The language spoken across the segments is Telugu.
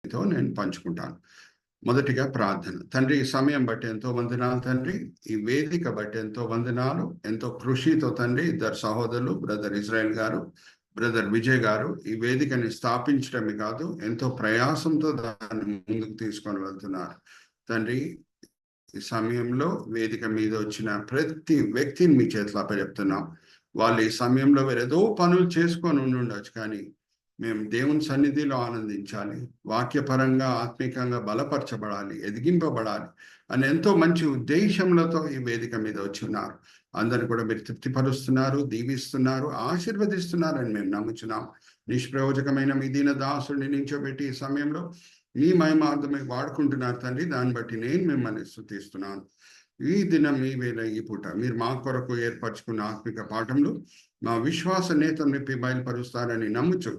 తో నేను పంచుకుంటాను. మొదటిగా ప్రార్థన. తండ్రి, ఈ సమయం బట్టి ఎంతో వందనాలు తండ్రి. ఈ వేదిక బట్టి ఎంతో వందనాలు. ఎంతో కృషితో తండ్రి ఇద్దరు సహోదరులు బ్రదర్ ఇజ్రాయెల్ గారు, బ్రదర్ విజయ్ గారు ఈ వేదికని స్థాపించడమే కాదు, ఎంతో ప్రయాసంతో దాన్ని ముందుకు తీసుకొని వెళ్తున్నారు. తండ్రి, ఈ సమయంలో వేదిక మీద వచ్చిన ప్రతి వ్యక్తిని మీ చేతిలో అప్పచెప్తున్నాం. వాళ్ళు ఈ సమయంలో వేరేదో పనులు చేసుకొని ఉండొచ్చు, కానీ మేము దేవుని సన్నిధిలో ఆనందించాలి, వాక్యపరంగా ఆత్మీకంగా బలపరచబడాలి, ఎదిగింపబడాలి అని ఎంతో మంచి ఉద్దేశములతో ఈ వేదిక మీద వచ్చి ఉన్నారు. అందరిని కూడా మీరు తృప్తిపరుస్తున్నారు, దీవిస్తున్నారు, ఆశీర్వదిస్తున్నారని మేము నమ్ముచున్నాం. నిష్ప్రయోజకమైన మీ దీన దాసుడిని నించోబెట్టి ఈ సమయంలో మీ మహిమార్థమై వాడుకుంటున్నారు తండ్రి. దాన్ని బట్టి నేను మిమ్మల్ని స్తుతిస్తున్నాను. ఈ దినం మీ వేళ ఈ పూట మీరు మా కొరకు ఏర్పరచుకున్న ఆత్మిక పాఠంలో మా విశ్వాస నేతను నిప్పి బయలుపరుస్తారని నమ్ముచు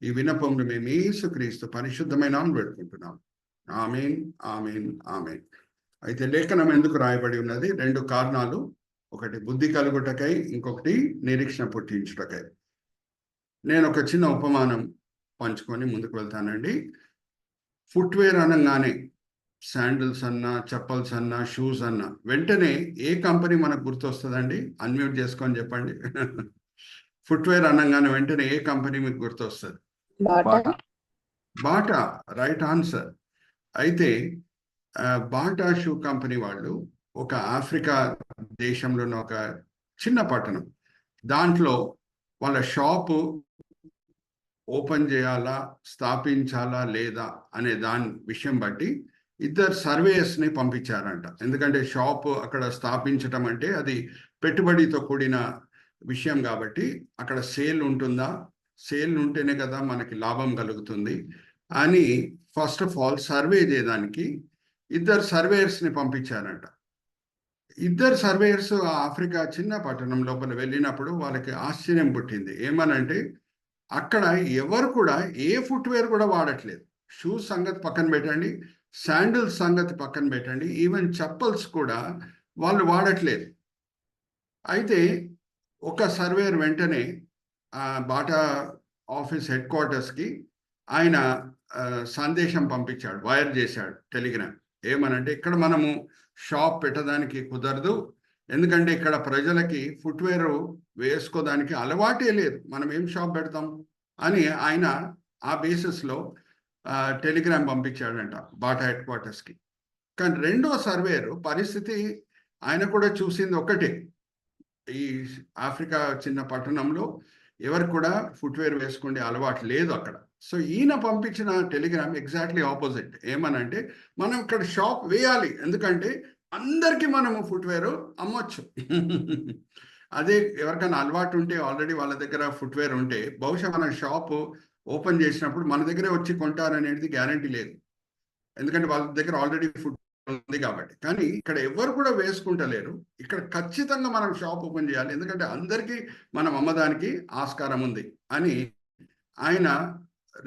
ఈ వినపంలో మేము యేసుక్రీస్తు పరిశుద్ధమైన పెట్టుకుంటున్నాం. ఆమేన్, ఆమేన్, ఆమేన్. అయితే లేఖనం ఎందుకు రాయబడి ఉన్నది? రెండు కారణాలు. ఒకటి బుద్ధి కలుగుటకై, ఇంకొకటి నిరీక్షణ పుట్టించుటకై. నేను ఒక చిన్న ఉపమానం పంచుకొని ముందుకు వెళ్తానండి. ఫుట్వేర్ అనగానే శాండిల్స్ అన్నా, చెప్పల్స్ అన్నా, షూస్ అన్నా వెంటనే ఏ కంపెనీ మనకు గుర్తొస్తుందండి? అన్మ్యూట్ చేసుకొని చెప్పండి. ఫుట్వేర్ అనగానే వెంటనే ఏ కంపెనీ మీకు గుర్తొస్తుంది? బాటా. Right answer. అయితే బాటా షూ కంపెనీ వాళ్ళు ఒక ఆఫ్రికా దేశంలోని ఒక చిన్న పట్టణం, దాంట్లో వాళ్ళ షాపు ఓపెన్ చేయాలా, స్థాపించాలా లేదా అనే దాని విషయం బట్టి ఇద్దరు సర్వేయర్స్ని పంపించారంట. ఎందుకంటే షాపు అక్కడ స్థాపించటం అంటే అది పెట్టుబడితో కూడిన విషయం కాబట్టి అక్కడ సేల్ ఉంటుందా, సేల్ ఉంటేనే కదా మనకి లాభం కలుగుతుంది అని ఫస్ట్ ఆఫ్ ఆల్ సర్వే చేయడానికి ఇద్దరు సర్వేయర్స్ని పంపించారంట. ఇద్దరు సర్వేయర్స్ ఆఫ్రికా చిన్న పట్టణం లోపల వెళ్ళినప్పుడు వాళ్ళకి ఆశ్చర్యం పుట్టింది. ఏమనంటే అక్కడ ఎవరు కూడా ఏ ఫుట్వేర్ కూడా వాడట్లేదు. షూస్ సంగతి పక్కన పెట్టండి, శాండిల్స్ సంగతి పక్కన పెట్టండి, ఈవెన్ చెప్పల్స్ కూడా వాళ్ళు వాడట్లేదు. అయితే ఒక సర్వేయర్ వెంటనే బాటా ఆఫీస్ హెడ్ క్వార్టర్స్కి ఆయన సందేశం పంపించాడు, వైర్ చేశాడు టెలిగ్రామ్. ఏమనంటే ఇక్కడ మనము షాప్ పెట్టడానికి కుదరదు, ఎందుకంటే ఇక్కడ ప్రజలకి ఫుట్వేర్ వేసుకోవడానికి అలవాటే లేదు, మనం ఏం షాప్ పెడతాం అని ఆయన ఆ బేసిస్లో టెలిగ్రామ్ పంపించాడంట బాటా హెడ్ క్వార్టర్స్కి. కానీ రెండో సర్వేయర్ పరిస్థితి ఆయన కూడా చూసింది ఒకటే, ఈ ఆఫ్రికా చిన్న పట్టణంలో ఎవరు కూడా ఫుట్వేర్ వేసుకునే అలవాటు లేదు అక్కడ. సో ఈయన పంపించిన టెలిగ్రామ్ ఎగ్జాక్ట్లీ ఆపోజిట్. ఏమనంటే మనం ఇక్కడ షాప్ వేయాలి, ఎందుకంటే అందరికీ మనము ఫుట్వేర్ అమ్మొచ్చు. అదే ఎవరికైనా అలవాటు ఉంటే, ఆల్రెడీ వాళ్ళ దగ్గర ఫుట్వేర్ ఉంటే బహుశా మన షాప్ ఓపెన్ చేసినప్పుడు మన దగ్గరే వచ్చి కొంటారనేది గ్యారంటీ లేదు, ఎందుకంటే వాళ్ళ దగ్గర ఆల్రెడీ ఫుట్ ఉంది కాబట్టి. కానీ ఇక్కడ ఎవరు కూడా వేసుకుంటలేరు, ఇక్కడ ఖచ్చితంగా మనం షాప్ ఓపెన్ చేయాలి, ఎందుకంటే అందరికీ మనం అమ్మదానికి ఆస్కారం ఉంది అని ఆయన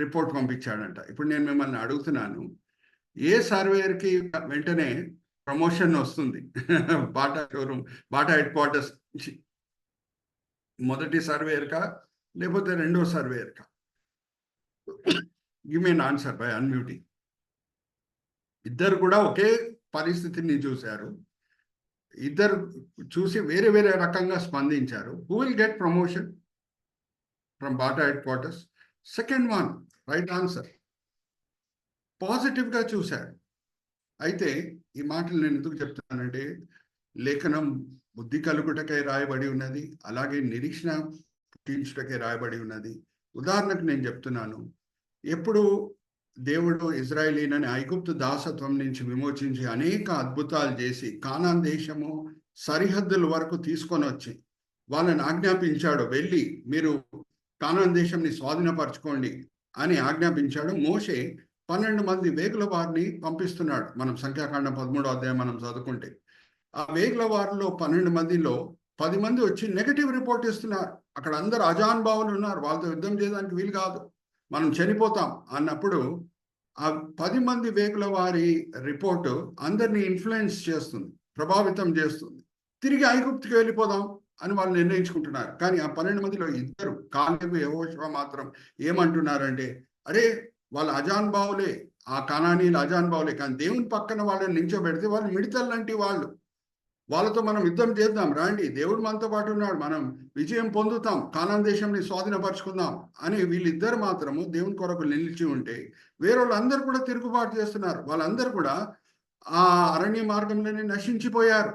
రిపోర్ట్ పంపించాడంట. ఇప్పుడు నేను మిమ్మల్ని అడుగుతున్నాను, ఏ సర్వేయర్కి వెంటనే ప్రమోషన్ వస్తుంది? Bata showroom, Bata headquarters నుంచి మొదటి సర్వేయర్కా లేకపోతే రెండో సర్వేయర్కా? Give me an answer by unmuting. ఇద్దరు కూడా ఒకే పరిస్థితిని చూశారు, ఇద్దరు చూసి వేరే వేరే రకంగా స్పందించారు. Who will get promotion from Bata head quarters? Second one. Right answer. పాజిటివ్గా చూశారు. అయితే ఈ మాటలు నేను ఎందుకు చెప్తున్నానంటే, లేఖనం బుద్ధి కలుగుటకై రాయబడి ఉన్నది, అలాగే నిరీక్షణ పుట్టించుటకై రాయబడి ఉన్నది. ఉదాహరణకు నేను చెప్తున్నాను, ఎప్పుడు దేవుడు ఇజ్రాయేలీని ఐగుప్తు దాసత్వం నుంచి విమోచించి అనేక అద్భుతాలు చేసి కానాన్ దేశము సరిహద్దుల వరకు తీసుకొని వచ్చి వాళ్ళని ఆజ్ఞాపించాడు, వెళ్ళి మీరు కానాన్ దేశంని స్వాధీనపరచుకోండి అని ఆజ్ఞాపించాడు. మోషే 12 మంది వేగుల వారిని పంపిస్తున్నాడు. మనం సంఖ్యాకాండం 13వ అధ్యాయం మనం చదువుకుంటే ఆ వేగుల వారిలో 12 మందిలో 10 మంది వచ్చి నెగటివ్ రిపోర్ట్ ఇస్తున్నారు. అక్కడ అందరు అజానుభావులు ఉన్నారు, వాళ్ళతో యుద్ధం చేయడానికి వీలు కాదు, మనం చనిపోతాం అన్నప్పుడు ఆ 10 మంది వేగుల వారి రిపోర్టు అందరినీ ఇన్ఫ్లుయెన్స్ చేస్తుంది, ప్రభావితం చేస్తుంది. తిరిగి ఐగుప్తుకి వెళ్ళిపోదాం అని వాళ్ళు నిర్ణయించుకుంటున్నారు. కానీ ఆ 12 మందిలో ఇద్దరు, కాలేబు యెహోషువ మాత్రం ఏమంటున్నారంటే, అరే వాళ్ళ అజానుభావులే, ఆ కానానీయులు అజానుభావులే, కానీ దేవుని పక్కన వాళ్ళని నించోబెడితే వాళ్ళు మిడతలు లాంటి వాళ్ళు. వాళ్ళతో మనం యుద్ధం చేద్దాం రండి, దేవుడు మనతో పాటు ఉన్నాడు, మనం విజయం పొందుతాం, కానాన్ దేశంని స్వాధీనపరుచుకుందాం అని వీళ్ళిద్దరు మాత్రము దేవుని కొరకు నిలిచి ఉంటే, వేరే వాళ్ళందరూ కూడా తిరుగుబాటు చేస్తున్నారు. వాళ్ళందరూ కూడా ఆ అరణ్య మార్గంలోనే నశించిపోయారు.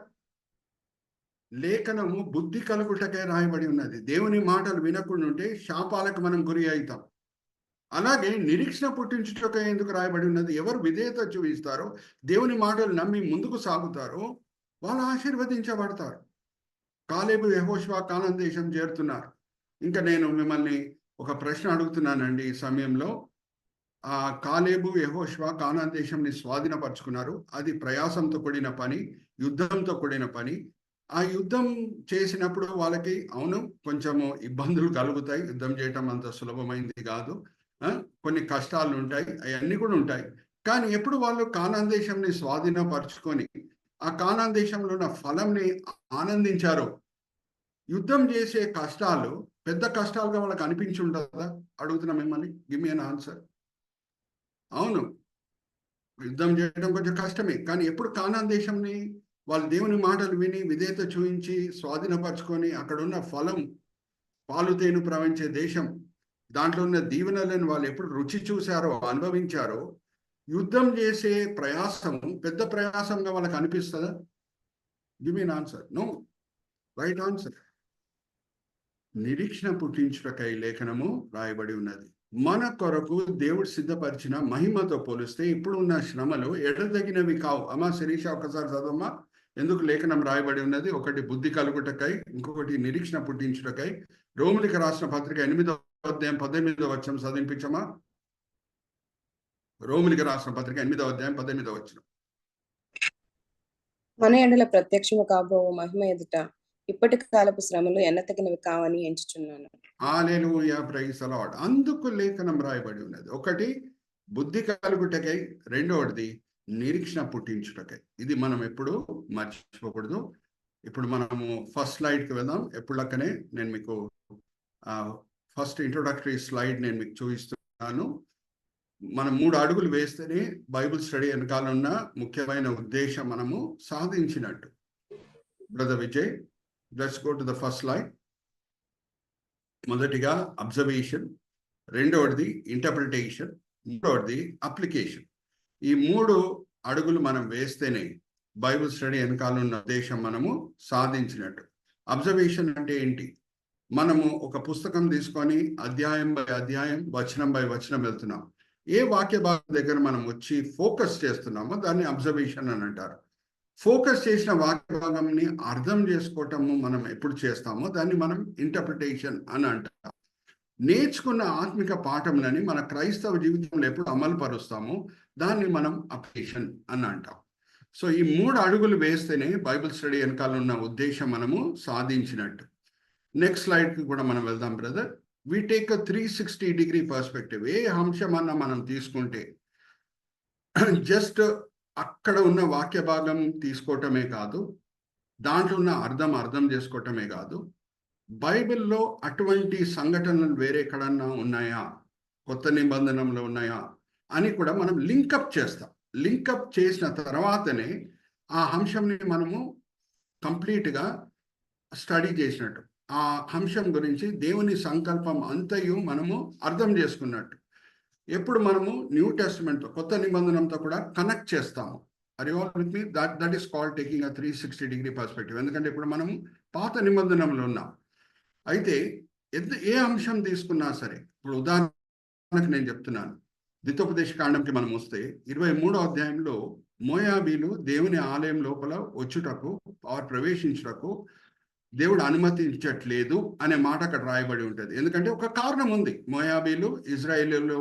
లేఖనము బుద్ధి కలుగుటకే రాయబడి ఉన్నది. దేవుని మాటలు వినకుండా ఉంటే శాపాలకు మనం గురి అవుతాం. అలాగే నిరీక్షణ పుట్టించుటకే ఎందుకు రాయబడి ఉన్నది? ఎవరు విధేయత చూపిస్తారో, దేవుని మాటలు నమ్మి ముందుకు సాగుతారో వాళ్ళు ఆశీర్వదించబడతారు. కాలేబు యెహోషువ కానాన్ దేశం చేరుతున్నారు. ఇంకా నేను మిమ్మల్ని ఒక ప్రశ్న అడుగుతున్నానండి ఈ సమయంలో. ఆ కాలేబు యెహోషువ కానాన్ దేశంని స్వాధీనపరుచుకున్నారు. అది ప్రయాసంతో కూడిన పని, యుద్ధంతో కూడిన పని. ఆ యుద్ధం చేసినప్పుడు వాళ్ళకి అవును కొంచెము ఇబ్బందులు కలుగుతాయి. యుద్ధం చేయటం అంత సులభమైంది కాదు. కొన్ని కష్టాలు ఉంటాయి, అవన్నీ కూడా ఉంటాయి. కానీ ఎప్పుడు వాళ్ళు కానాన్ దేశంని స్వాధీనపరుచుకొని ఆ కానాన్ దేశంలో ఉన్న ఫలంని ఆనందించారో, యుద్ధం చేసే కష్టాలు పెద్ద కష్టాలుగా వాళ్ళకి అనిపించి ఉంటుందా? అడుగుతున్నా మిమ్మల్ని, గివ్ మీ అన్ ఆన్సర్. అవును, యుద్ధం చేయడం కొంచెం కష్టమే, కానీ ఎప్పుడు కానాన్ దేశంని వాళ్ళు దేవుని మాటలు విని విధేయత చూపించి స్వాధీనపరచుకొని అక్కడ ఉన్న ఫలం, పాలు తేనె ప్రవహించే దేశం, దాంట్లో ఉన్న దీవెనలను వాళ్ళు ఎప్పుడు రుచి చూశారో, అనుభవించారో, యుద్ధం చేసే ప్రయాసం పెద్ద ప్రయాసంగా వాళ్ళకి అనిపిస్తుందా? Give me an answer. No. Right answer. నిరీక్షణ పుట్టించుటకై లేఖనము రాయబడి ఉన్నది. మన కొరకు దేవుడు సిద్ధపరిచిన మహిమతో పోలిస్తే ఇప్పుడు ఉన్న శ్రమలు ఎడతగినవి కావు. అమ్మా శిరీష ఒకసారి చదవమ్మా, ఎందుకు లేఖనం రాయబడి ఉన్నది? ఒకటి బుద్ధి కలుగుటకై, ఇంకొకటి నిరీక్షణ పుట్టించుటకై. రోమిలికి రాసిన పత్రిక 8వ అధ్యాయం 18వ వచనం చదివించమ్మా. రోమిలికి రాసిన పత్రిక 8వ అధ్యాయం 18వ వచనం. మన ఎడల ప్రత్యక్షము కాబో మహిమ ఎదుట ఇప్పటి కాలపు శ్రమలు ఎన్నతగినవి కావని ఎంచుచున్నాను. హల్లెలూయా, ప్రైజ్ ది లార్డ్. అందుకు లేఖనం రాయబడి ఉన్నది. ఒకటి బుద్ధి కలుగుటకై, రెండవది నిరీక్షణ పుట్టించుటకై. ఇది మనం ఎప్పుడు మర్చిపోకూడదు. ఇప్పుడు మనము ఫస్ట్ స్లైడ్కి వెళ్దాం. ఎప్పుడులక్కనే నేను మీకు ఫస్ట్ ఇంట్రొడక్టరీ స్లైడ్ నేను మీకు చూపిస్తున్నాను. మనం 3 అడుగులు వేస్తేనే బైబిల్ స్టడీ వెనకాల ఉన్న ముఖ్యమైన ఉద్దేశం మనము సాధించినట్టు. Brother Vijay, let's go to the first slide. మొదటిగా అబ్జర్వేషన్, రెండవది ఇంటర్ప్రిటేషన్, మూడవది అప్లికేషన్. ఈ 3 అడుగులు మనం వేస్తేనే బైబిల్ స్టడీ వెనకాల ఉన్న ఉద్దేశం మనము సాధించినట్టు. అబ్జర్వేషన్ అంటే ఏంటి? మనము ఒక పుస్తకం తీసుకొని అధ్యాయం బై అధ్యాయం, వచనం బై వచనం వెళ్తున్నాం. ఏ వాక్య భాగం దగ్గర మనం వచ్చి ఫోకస్ చేస్తున్నామో దాన్ని అబ్జర్వేషన్ అని అంటారు. ఫోకస్ చేసిన వాక్య భాగంని అర్థం చేసుకోవటము మనం ఎప్పుడు చేస్తామో దాన్ని మనం ఇంటర్ప్రిటేషన్ అని అంటాం. నేర్చుకున్న ఆత్మిక పాఠములని మన క్రైస్తవ జీవితంలో ఎప్పుడు అమలు పరుస్తామో దాన్ని మనం అప్లికేషన్ అని అంటాం. సో ఈ 3 అడుగులు వేస్తేనే బైబిల్ స్టడీ వెనకాల ఉన్న ఉద్దేశం మనము సాధించినట్టు. నెక్స్ట్ స్లైడ్కి కూడా మనం వెళ్దాం brother. We take 360 degree perspective. ఏ అంశం అన్న మనం తీసుకుంటే జస్ట్ అక్కడ ఉన్న వాక్య భాగం తీసుకోవటమే కాదు, దాంట్లో ఉన్న అర్థం చేసుకోవటమే కాదు, బైబిల్లో అటువంటి సంఘటనలు వేరే ఎక్కడన్నా ఉన్నాయా, కొత్త నిబంధనలో ఉన్నాయా అని కూడా మనం లింకప్ చేస్తాం. లింకప్ చేసిన తర్వాతనే ఆ అంశంని మనము కంప్లీట్గా స్టడీ చేసినట్టు, ఆ అంశం గురించి దేవుని సంకల్పం అంతయు మనము అర్థం చేసుకున్నట్టు. ఎప్పుడు మనము న్యూ టెస్టిమెంట్తో, కొత్త నిబంధనతో కూడా కనెక్ట్ చేస్తాము. Are you all with me? That is called taking 360 degree perspective. ఎందుకంటే ఇప్పుడు మనము పాత నిబంధనలో ఉన్నాం. అయితే ఏ అంశం తీసుకున్నా సరే, ఇప్పుడు ఉదాహరణకు నేను చెప్తున్నాను, ద్వితోపదేశ కాండంకి మనం వస్తే 23వ అధ్యాయంలో మోయాబీలు దేవుని ఆలయం లోపల వచ్చుటకు, వారు ప్రవేశించుటకు దేవుడు అనుమతించట్లేదు అనే మాట అక్కడ రాయబడి ఉంటుంది. ఎందుకంటే ఒక కారణం ఉంది. మోయాబీలు ఇజ్రాయేలీలు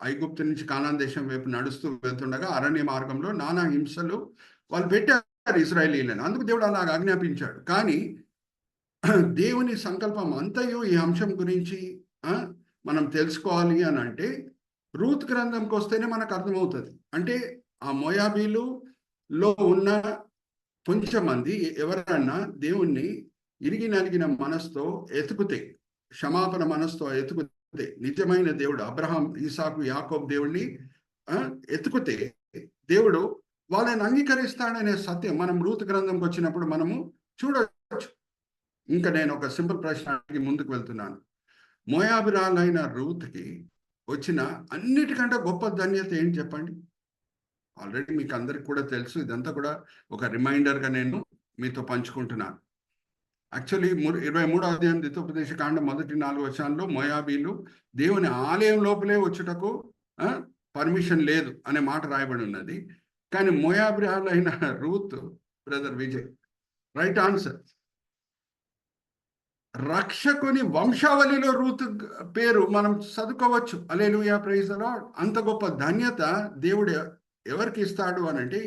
ఐగుప్తు నుంచి కానాన్ దేశం వైపు నడుస్తూ వెళ్తుండగా అరణ్య మార్గంలో నానా హింసలు వాళ్ళు పెట్టారు ఇజ్రాయేలీలను. అందుకు దేవుడు అలాగ ఆజ్ఞాపించాడు. కానీ దేవుని సంకల్పం అంతయు ఈ అంశం గురించి మనం తెలుసుకోవాలి అని అంటే రూత్ గ్రంథంకి వస్తేనే మనకు అర్థమవుతుంది. అంటే ఆ మోయాబీలులో ఉన్న కొంచెం మంది ఎవరన్నా దేవుణ్ణి ఇరిగి నలిగిన మనసుతో ఎతుకుతే, క్షమాపణ మనసుతో ఎతుకుతే, నిజమైన దేవుడు అబ్రహాం, ఇసాకు, యాకోబు దేవుణ్ణి ఎత్తుకుతే దేవుడు వాళ్ళని అంగీకరిస్తాడనే సత్యం మనం రూతు గ్రంథంకి వచ్చినప్పుడు మనము చూడవచ్చు. ఇంకా నేను ఒక సింపుల్ ప్రశ్న అడిగి ముందుకు వెళ్తున్నాను. మోయాబిరాలైన రూత్కి వచ్చిన అన్నిటికంటే గొప్ప ధన్యత ఏంటి చెప్పండి? ఆల్రెడీ మీకు అందరికి కూడా తెలుసు. ఇదంతా కూడా ఒక రిమైండర్గా నేను మీతో పంచుకుంటున్నాను. యాక్చువల్లీ 23వ అధ్యాయం ద్వితీయోపదేశ కాండం మొదటి 4 వచనాల్లో మోయాబీలు దేవుని ఆలయం లోపలే వచ్చుటకు పర్మిషన్ లేదు అనే మాట రాయబడి ఉన్నది. కానీ మోయాబిరాలైన Ruth, brother Vijay, right answer. రక్షకుని వంశావళిలో రూత్ పేరు మనం చదువుకోవచ్చు. Hallelujah, praise the Lord. అంత గొప్ప ధన్యత దేవుడు ఎవరికి ఇస్తాడు అని అంటే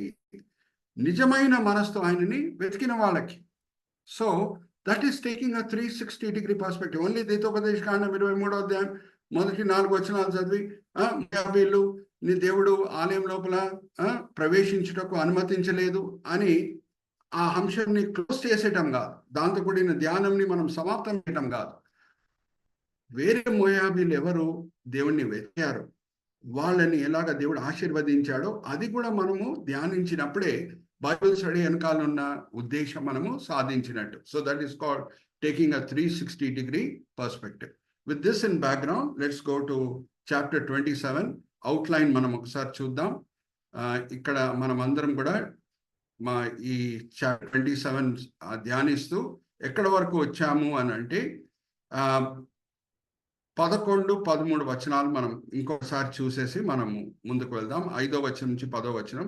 నిజమైన మనసుతో ఆయనని వెతికిన వాళ్ళకి. So that is taking a 360 perspective. Only ద్వితీయోపదేశ కాండం 23వ అధ్యాయం మొదటి 4 వచనాలు చదివి మోయాబీలు నీ దేవుడు ఆలయం లోపల ప్రవేశించుటకు అనుమతించలేదు అని ఆ అంశాన్ని క్లోజ్ చేసేయటం కాదు, దాంతో కూడిన ధ్యానంని మనం సమాప్తం చేయటం కాదు. వేరే మోయాబీలు ఎవరు దేవుణ్ణి వెతికారు, వాళ్ళని ఎలాగ దేవుడు ఆశీర్వదించాడో అది కూడా మనము ధ్యానించినప్పుడే బైబిల్ స్టడీ వెనకాలన్న ఉద్దేశం మనము సాధించినట్టు. So that is called taking a 360 perspective. With this in background let's go to chapter 27. Outline మనం ఒకసారి చూద్దాం. ఇక్కడ మనం అందరం కూడా మా ఈ చాప్టర్ 27 ధ్యానిస్తూ ఎక్కడ వరకు వచ్చాము అని అంటే 11, 13 వచనాలు మనం ఇంకొకసారి చూసేసి మనము ముందుకు వెళ్దాం. 5వ వచనం నుంచి 10వ వచనం.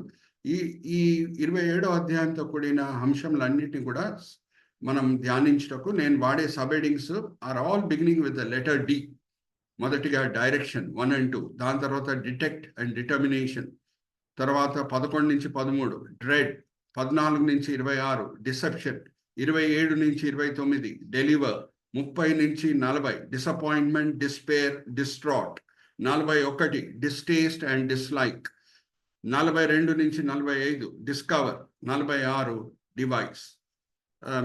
ఈ 27వ అధ్యాయంతో కూడిన అంశంలన్నిటిని కూడా మనం ధ్యానించటకు నేను వాడే sub headings are all beginning with the letter D. మొదటిగా డైరెక్షన్ 1 and 2, దాని తర్వాత డిటెక్ట్ అండ్ డిటర్మినేషన్, తర్వాత 11 నుంచి 13 డ్రెడ్, 14 నుంచి 26 డిసెప్షన్, 27 నుంచి 29 డెలివర్, 30 నుంచి 40 disappointment, despair, distraught, 41 distaste and dislike, 42 నుంచి 45 డిస్కవర్, 46 డివైస్.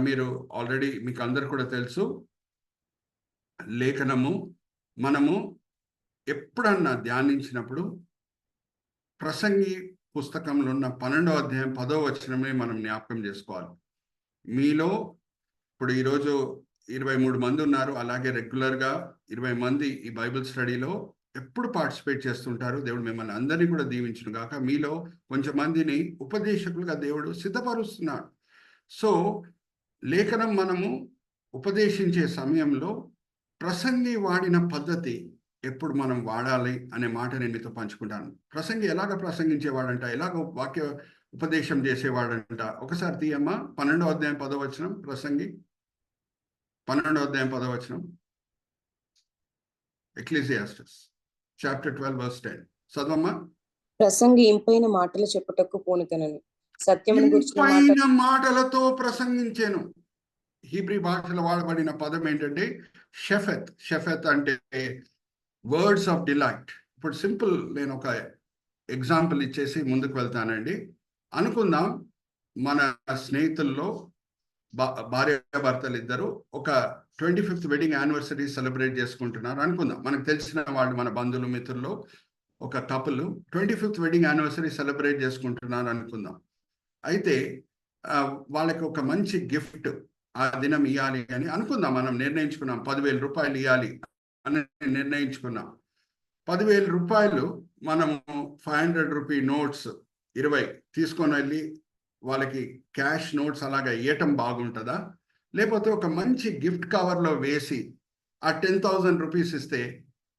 మీరు ఆల్రెడీ మీకు అందరు కూడా తెలుసు, లేఖనము మనము ఎప్పుడన్నా ధ్యానించినప్పుడు ప్రసంగి పుస్తకంలో ఉన్న 12వ అధ్యాయం 10వ వచనమే మనం జ్ఞాపకం చేసుకోవాలి. మీలో ఇప్పుడు ఈరోజు 23 మంది ఉన్నారు, అలాగే రెగ్యులర్గా 20 మంది ఈ బైబిల్ స్టడీలో ఎప్పుడు పార్టిసిపేట్ చేస్తుంటారు. దేవుడు మిమ్మల్ని అందరినీ కూడా దీవించును గాక. మీలో కొంచెం మందిని ఉపదేశకులుగా దేవుడు సిద్ధపరుస్తున్నాడు. సో లేఖనం మనము ఉపదేశించే సమయంలో ప్రసంగి వాడిన పద్ధతి ఎప్పుడు మనం వాడాలి అనే మాట నేను మీతో పంచుకుంటాను. ప్రసంగి ఎలాగ ప్రసంగించేవాడంట, ఎలాగ వాక్య ఉపదేశం చేసేవాడంట. ఒకసారి తీయమ్మా 12వ అధ్యాయం 10వ వచనం. ప్రసంగి 12వ అధ్యాయం 10వ వచనం. ఎక్లీసియాస్టస్ చాప్టర్ 12 verse 10 చదవమ్మా. ప్రసంగి ఇంపైన మాటలు చెప్పుటకు పూనుకొనెను, సత్యమును ఇంపైన మాటలతో ప్రసంగించాను. హీబ్రీ భాషలో వాడబడిన పదం ఏంటంటే షెఫెత్. షెఫెత్ అంటే వర్డ్స్ ఆఫ్ డిలైట్. ఇప్పుడు సింపుల్ నేను ఒక ఎగ్జాంపుల్ ఇచ్చేసి ముందుకు వెళ్తానండి. అనుకుందాం మన స్నేహితుల్లో భార్యాభర్తలు ఇద్దరు ఒక 25th వెడ్డింగ్ యానివర్సరీ సెలబ్రేట్ చేసుకుంటున్నారు అనుకుందాం. మనకు తెలిసిన వాళ్ళు, మన బంధువులు, మిత్రులు ఒక couple 25th wedding anniversary celebrate చేసుకుంటున్నారు అనుకుందాం. అయితే వాళ్ళకి ఒక మంచి గిఫ్ట్ ఆ దినం ఇవ్వాలి అని అనుకుందాం. మనం నిర్ణయించుకున్నాం 10,000 రూపాయలు ఇవ్వాలి అని నిర్ణయించుకున్నాం. 10,000 రూపాయలు మనము 500 రూపీ నోట్స్ 20 తీసుకొని వెళ్ళి వాళ్ళకి క్యాష్ నోట్స్ అలాగా ఇవ్వటం బాగుంటుందా, లేకపోతే ఒక మంచి గిఫ్ట్ కవర్లో వేసి ఆ 10,000 రూపీస్ ఇస్తే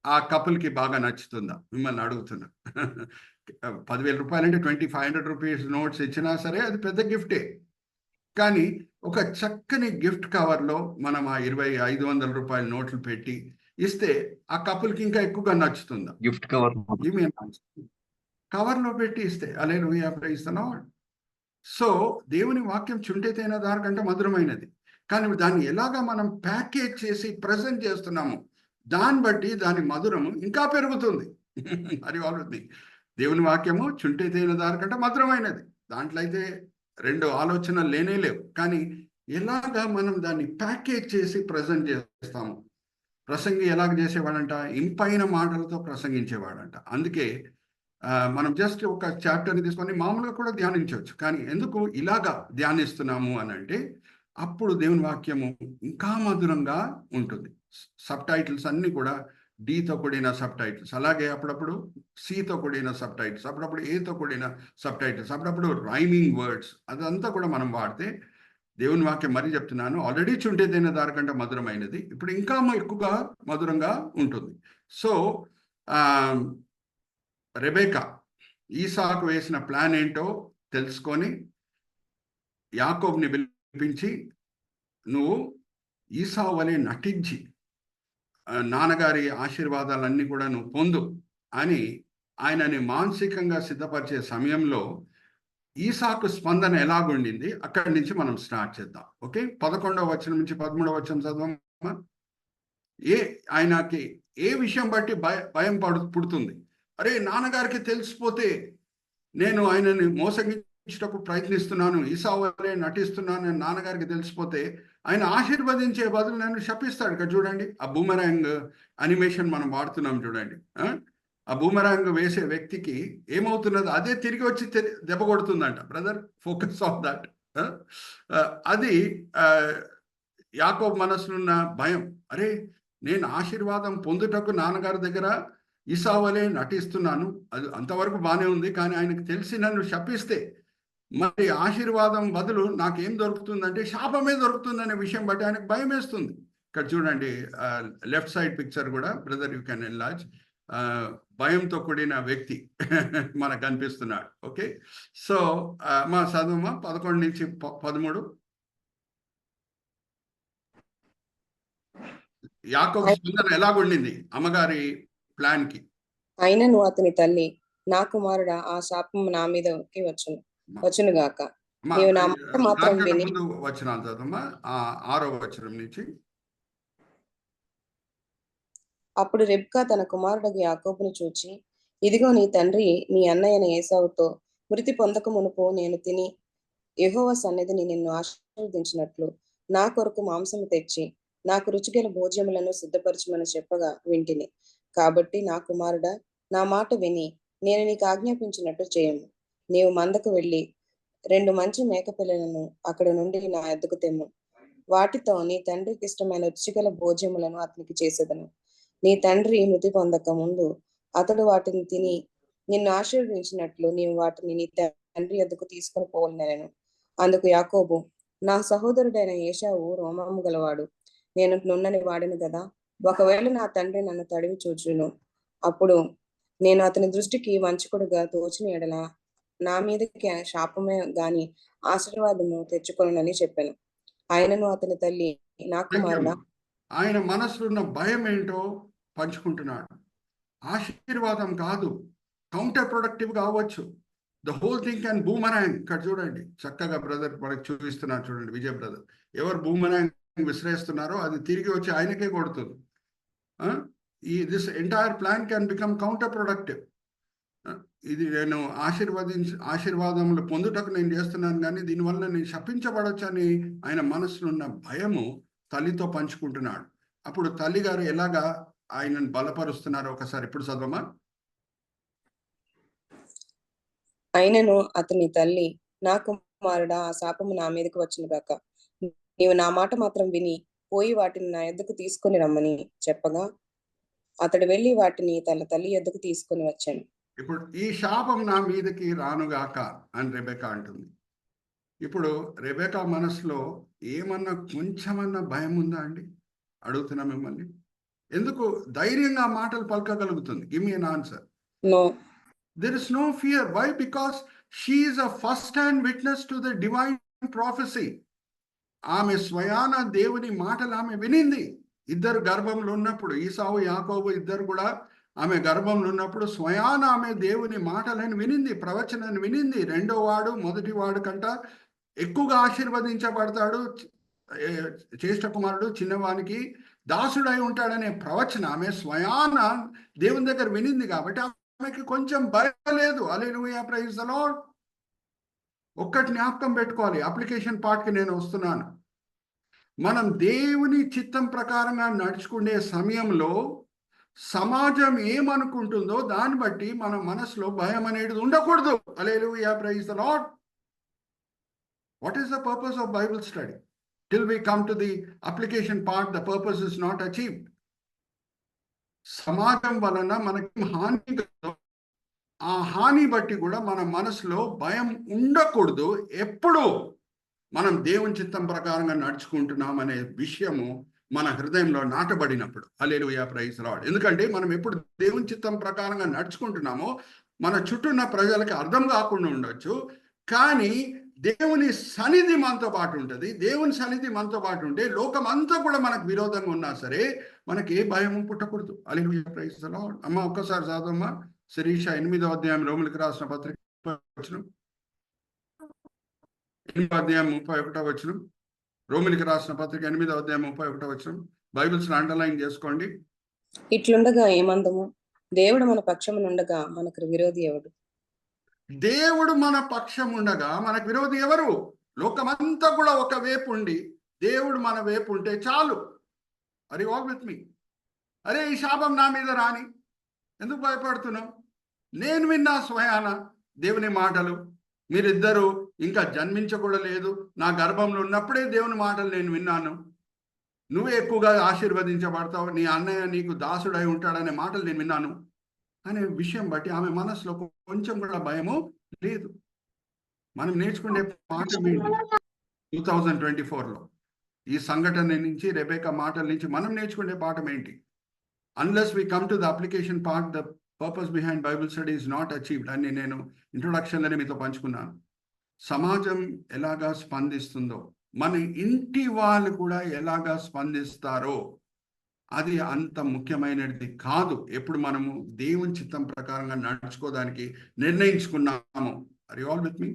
ఆ కపుల్కి బాగా నచ్చుతుందా? మిమ్మల్ని అడుగుతున్నా. 10,000 రూపాయలు అంటే 500 రూపీస్ నోట్స్ ఇచ్చినా సరే అది పెద్ద గిఫ్టే. కానీ ఒక చక్కని గిఫ్ట్ కవర్లో మనం ఆ 500 రూపాయల నోట్లు పెట్టి ఇస్తే ఆ కపుల్కి ఇంకా ఎక్కువగా నచ్చుతుందా? గిఫ్ట్ కవర్ కవర్లో పెట్టి ఇస్తే హల్లెలూయా, ప్రైజ్ ది లార్డ్. సో దేవుని వాక్యం చుంటితైన దానికంటే మధురమైనది. కానీ దాన్ని ఎలాగా మనం ప్యాకేజ్ చేసి ప్రజెంట్ చేస్తున్నాము, దాన్ని బట్టి దాని మధురము ఇంకా పెరుగుతుంది. అది వాళ్ళది. దేవుని వాక్యము చుంటితైన దానికంటే మధురమైనది. దాంట్లో అయితే 2 ఆలోచనలు లేనే లేవు. కానీ ఎలాగా మనం దాన్ని ప్యాకేజ్ చేసి ప్రజెంట్ చేస్తాము. ప్రసంగి ఎలాగ చేసేవాడంట? ఇంపైన మాటలతో ప్రసంగించేవాడంట. అందుకే మనం జస్ట్ ఒక చాప్టర్ని తీసుకొని మామూలుగా కూడా ధ్యానించవచ్చు. కానీ ఎందుకు ఇలాగా ధ్యానిస్తున్నాము అని అంటే, అప్పుడు దేవుని వాక్యము ఇంకా మధురంగా ఉంటుంది. సబ్ టైటిల్స్ అన్నీ కూడా డీతో కూడిన సబ్ టైటిల్స్, అలాగే అప్పుడప్పుడు సితో కూడిన సబ్ టైటిల్స్, అప్పుడప్పుడు ఏతో కూడిన సబ్ టైటిల్స్, అప్పుడప్పుడు రైమింగ్ వర్డ్స్, అదంతా కూడా మనం వాడితే దేవుని వాక్యం మరీ చెప్తున్నాను, ఆల్రెడీ చుంటేదైన దానికంటే మధురమైనది, ఇప్పుడు ఇంకా ఎక్కువగా మధురంగా ఉంటుంది. సో రెబేకా ఈసాకు వేసిన ప్లాన్ ఏంటో తెలుసుకొని యాకోబుని పిలిపించి, నువ్వు ఈసావు వలె నటించి నాన్నగారి ఆశీర్వాదాలన్నీ కూడా నువ్వు పొందు అని ఆయనని మానసికంగా సిద్ధపరిచే సమయంలో ఈసాకు స్పందన ఎలాగుండింది అక్కడి నుంచి మనం స్టార్ట్ చేద్దాం. ఓకే, 11వ వచనం నుంచి 13వ వచనం చదవమ్మా. ఆయనకి ఏ విషయం బట్టి భయం పుడుతుంది? అరే, నాన్నగారికి తెలిసిపోతే నేను ఆయనని మోసగించటకు ప్రయత్నిస్తున్నాను, ఈసావు వలె నటిస్తున్నాను అని నాన్నగారికి తెలిసిపోతే ఆయన ఆశీర్వదించే బదులు నన్ను శపిస్తాడు. ఇక్కడ చూడండి, ఆ బూమరాంగ్ అనిమేషన్ మనం వాడుతున్నాం చూడండి. ఆ బూమరాంగ్ వేసే వ్యక్తికి ఏమవుతున్నది, అదే తిరిగి వచ్చి దెబ్బ కొడుతుందంట. Brother, focus on that. అది యాకోబు మనసునున్న భయం. అరే, నేను ఆశీర్వాదం పొందుటకు నాన్నగారి దగ్గర ఈసావు వలె నటిస్తున్నాను, అది అంతవరకు బాగానే ఉంది, కానీ ఆయనకు తెలిసి నన్ను శపిస్తే మరి ఆశీర్వాదం బదులు నాకేం దొరుకుతుందంటే శాపమే దొరుకుతుందనే విషయం బట్టి ఆయనకు భయం వేస్తుంది. ఇక్కడ చూడండి, లెఫ్ట్ సైడ్ పిక్చర్ కూడా బ్రదర్ యూ కెన్ ఎన్లార్జ్. భయంతో కూడిన వ్యక్తి మనకు కనిపిస్తున్నాడు. ఓకే, సో మా చదువుమా 11 నుంచి 13. యాకోబు స్పందన ఎలాగుండింది అమ్మగారి ప్లాన్ కి? అయినను అతని తల్లి, నా కుమారుడా, ఆ శాపం నా మీదకి వచ్చునుగాక, నీవు నా మాట మాత్రం విని. వచనాలు చదవమ్మా, 6వ వచనం నుంచి. అప్పుడు రెబ్కా తన కుమారుడు యాకోబును చూచి, ఇదిగో నీ తండ్రి నీ అన్నయ్యన ఏసావుతో మృతి పొందక మునుపు నేను తిని యెహోవా సన్నిధిని నిన్ను ఆశీర్వదించినట్లు నా కొరకు మాంసము తెచ్చి నాకు రుచిగల భోజ్యములను సిద్ధపరచమని చెప్పగా వింటిని. కాబట్టి నా కుమారుడా, నా మాట విని నేను నీకు ఆజ్ఞాపించినట్టు చేయము. నీవు మందకు వెళ్ళి 2 మంచి మేకపిల్లలను అక్కడ నుండి నా ఎద్దుకు తెమ్ము. వాటితో నీ తండ్రికి ఇష్టమైన రుచిగల భోజ్యములను అతనికి చేసేదను. నీ తండ్రి మృతి పొందక ముందు అతడు వాటిని తిని నిన్ను ఆశీర్వదించినట్లు నీవు వాటిని నీ తండ్రి ఎద్దుకు తీసుకొని పోవలెను. అందుకు యాకోబు, నా సహోదరుడైన ఏశావు రోమము గలవాడు, నేను నున్నని వాడిని కదా. ఒకవేళ నా తండ్రి నన్ను తడివి చూచును, అప్పుడు నేను అతని దృష్టికి వంచకుడుగా తోచిన ఎడల నా మీదకి శాపమే గాని ఆశీర్వాదము తెచ్చుకొనని చెప్పాను. ఆయనను అతని తల్లి, నా కుమారుడా. ఆయన మనసులో ఉన్న భయం ఏంటో పంచుకుంటున్నాడు. ఆశీర్వాదం కాదు, కౌంటర్ ప్రొడక్టివ్ కావచ్చు. The whole thing can boomerang. ఇక్కడ చూడండి, చక్కగా బ్రదర్ మనకు చూపిస్తున్నారు చూడండి, విజయ్ బ్రదర్. ఎవరు బూమరాంగ్ విసిరేస్తున్నారో అది తిరిగి వచ్చి ఆయనకే కొడుతుంది. This entire plan can become counter productive. ఇది నేను ఆశీర్వాదములు పొందుటకు నేను చేస్తున్నాను, కానీ దీనివల్ల నేను శపించబడొచ్చు అని ఆయన మనసులో ఉన్న భయము తల్లితో పంచుకుంటున్నాడు. అప్పుడు తల్లి గారు ఎలాగా ఆయనను బలపరుస్తున్నారు ఒకసారి ఇప్పుడు చదవమా. అయినను అతని తల్లి, నా కుమారుడా, ఆ శాపము నా మీదకి వచ్చును గాక, నీవు నా మాట మాత్రం విని పోయి వాటిని నా ఎద్దుకు తీసుకుని రమ్మని చెప్పగా అతడు వెళ్ళి వాటిని తన తల్లి ఎద్దుకు తీసుకుని వచ్చాను. ఇప్పుడు ఈ శాపం నా మీదకి రానుగాక అని రెబెకా అంటుంది. ఇప్పుడు రెబెకా మనసులో ఏమన్నా కొంచెమన్నా భయం ఉందా అండి? అడుగుతున్నా మిమ్మల్ని. ఎందుకు ధైర్యంగా మాటలు పలకగలుగుతుంది? Give me an answer. No, there is no fear. Why? Because she is a first hand witness to the divine prophecy. ఆమె స్వయాన దేవుని మాటలు ఆమె వినింది. ఇద్దరు గర్భంలో ఉన్నప్పుడు, ఈసావు యాకోబు ఇద్దరు కూడా ఆమె గర్భంలో ఉన్నప్పుడు స్వయాన ఆమె దేవుని మాటలను వినింది, ప్రవచనాన్ని వినింది. రెండో వాడు మొదటి వాడు కంట ఎక్కువగా ఆశీర్వదించబడతాడు, జ్యేష్ఠ కుమారుడు చిన్నవానికి దాసుడై ఉంటాడనే ప్రవచన ఆమె స్వయాన దేవుని దగ్గర వినింది. కాబట్టి ఆమెకి కొంచెం భయం లేదు. Hallelujah, praise the lord. ఒక్కటి జ్ఞాపకం పెట్టుకోవాలి, అప్లికేషన్ పార్ట్కి నేను వస్తున్నాను. మనం దేవుని చిత్తం ప్రకారంగా నడుచుకునే సమయంలో సమాజం ఏమనుకుంటుందో దాన్ని బట్టి మన మనసులో భయం అనేది ఉండకూడదు. Hallelujah, praise the Lord. What is the purpose of Bible study? Till we come to the application part, the purpose is not achieved. సమాజం వలన మనకి హాని కలుగుతుందో ఆ హాని బట్టి కూడా మన మనసులో భయం ఉండకూడదు. ఎప్పుడు మనం దేవుని చిత్తం ప్రకారంగా నడుచుకుంటున్నాం అనే విషయము మన హృదయంలో నాటబడినప్పుడు. హల్లెలూయా, ప్రైజ్ ది లార్డ్. ఎందుకంటే మనం ఎప్పుడు దేవుని చిత్తం ప్రకారంగా నడుచుకుంటున్నామో మన చుట్టూ ఉన్న ప్రజలకు అర్థం కాకుండా ఉండొచ్చు, కానీ దేవుని సన్నిధి మనతో పాటు ఉంటుంది. దేవుని సన్నిధి మనతో పాటు ఉంటే లోకం అంతా కూడా మనకు విరోధంగా ఉన్నా సరే మనకి ఏ భయము పుట్టకూడదు. హల్లెలూయా, ప్రైజ్ ది లార్డ్. అమ్మ ఒక్కసారి చదవమ్మా, శిరీష 8వ అధ్యాయం రోమిలికి రాసిన పత్రిక 8వ అధ్యాయం 31వ వచనం. రోమిలికి రాసిన పత్రిక 8వ అధ్యాయం 31వ వచనం. బైబిల్స్ అండర్లైన్ చేసుకోండి. ఇట్లుండగా ఏమందము, దేవుడు మన పక్షమునుండగా మనకు విరోధి ఎవడు? దేవుడు మన పక్షం ఉండగా మనకు విరోధి ఎవరు? లోకమంతా కూడా ఒక వైపు ఉండి దేవుడు మన వైపు ఉంటే చాలు. అరే వాక్ విత్ మీ. అరే ఈ శాపం నా మీద రాని, ఎందుకు భయపడుతున్నావు? నేను విన్నా స్వయాన దేవుని మాటలు. మీరిద్దరూ ఇంకా జన్మించకూడా లేదు, నా గర్భంలో ఉన్నప్పుడే దేవుని మాటలు నేను విన్నాను. నువ్వే ఎక్కువగా ఆశీర్వదించబడతావు, నీ అన్నయ్య నీకు దాసుడై ఉంటాడనే మాటలు నేను విన్నాను అనే విషయం బట్టి ఆమె మనసులో కొంచెం కూడా భయము లేదు. మనం నేర్చుకునే పాఠం ఏంటి 2024లో? ఈ సంఘటన నుంచి, రెబెకా మాటల నుంచి మనం నేర్చుకునే పాఠం ఏంటి? Unless we come to the application part, the purpose behind Bible study is not achieved అని నేను ఇంట్రొడక్షన్లోనే మీతో పంచుకున్నాను. సమాజం ఎలాగా స్పందిస్తుందో, మన ఇంటి వాళ్ళు కూడా ఎలాగా స్పందిస్తారో అది అంత ముఖ్యమైనది కాదు. ఎప్పుడు మనము దేవుని చిత్తం ప్రకారంగా నడుచుకోవడానికి నిర్ణయించుకున్నాము. ఆర్ యు ఆల్ విత్ మీ?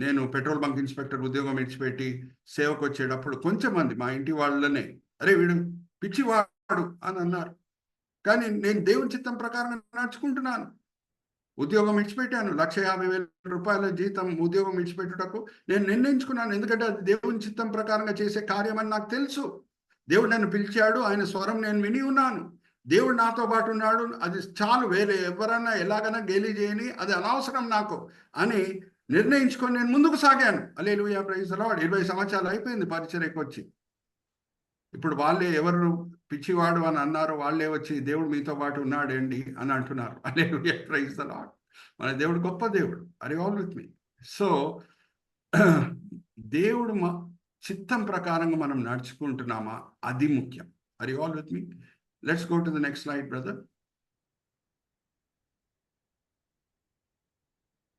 నేను పెట్రోల్ బంక్ ఇన్స్పెక్టర్ ఉద్యోగం విడిచిపెట్టి సేవకు వచ్చేటప్పుడు కొంచెం మంది మా ఇంటి వాళ్ళనే అరే వీడు పిచ్చివాడు అని అన్నారు. కానీ నేను దేవుని చిత్తం ప్రకారంగా నడుచుకుంటున్నాను. ఉద్యోగం విడిచిపెట్టాను. 1,50,000 రూపాయల జీతం ఉద్యోగం విడిచిపెట్టుటకు నేను నిర్ణయించుకున్నాను. ఎందుకంటే అది దేవుని చిత్తం ప్రకారంగా చేసే కార్యం అని నాకు తెలుసు. దేవుడు నన్ను పిలిచాడు, ఆయన స్వరం నేను విని ఉన్నాను, దేవుడు నాతో పాటు ఉన్నాడు, అది చాలు. వేరే ఎవరన్నా ఎలాగైనా గేలి చేయని, అది అనవసరం నాకు అని నిర్ణయించుకొని నేను ముందుకు సాగాను. హల్లెలూయా, ప్రైజ్ ది లార్డ్. 20 సంవత్సరాలు అయిపోయింది పరిచర్యకు వచ్చి. ఇప్పుడు వాళ్ళే ఎవరు పిచ్చివాడు అని అన్నారో వాళ్ళే వచ్చి దేవుడు మీతో పాటు ఉన్నాడండి అని అంటున్నారు. Hallelujah, praise the Lord. మన దేవుడు గొప్ప దేవుడు. Are you all with me? So దేవుడు చిత్తం ప్రకారంగా మనం నడుచుకుంటున్నామా, అది ముఖ్యం. Are you all with me? Let's go to the next slide brother.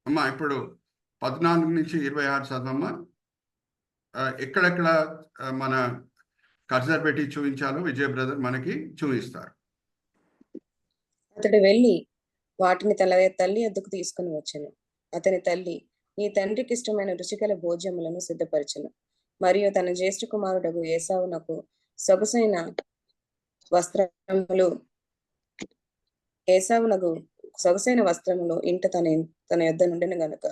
అమ్మా ఇప్పుడు 14 నుంచి 26 చదవమ్మా. ఎక్కడెక్కడ మన కర్సర్ పెట్టి చూపించాలో విజయ్ బ్రదర్ మనకి చూపిస్తారు. అతడు వెళ్ళి వాటిని తన తల్లి వద్దకు తీసుకుని వచ్చెను. అతని తల్లి నీ తండ్రికి ఇష్టమైన రుచికల భోజ్యములను సిద్ధపరచెను. మరియు తన జ్యేష్ఠ కుమారుడగు ఏసావునకు సొగసైన వస్త్రములు ఇంట తన యొద్ద నుండిన గనుక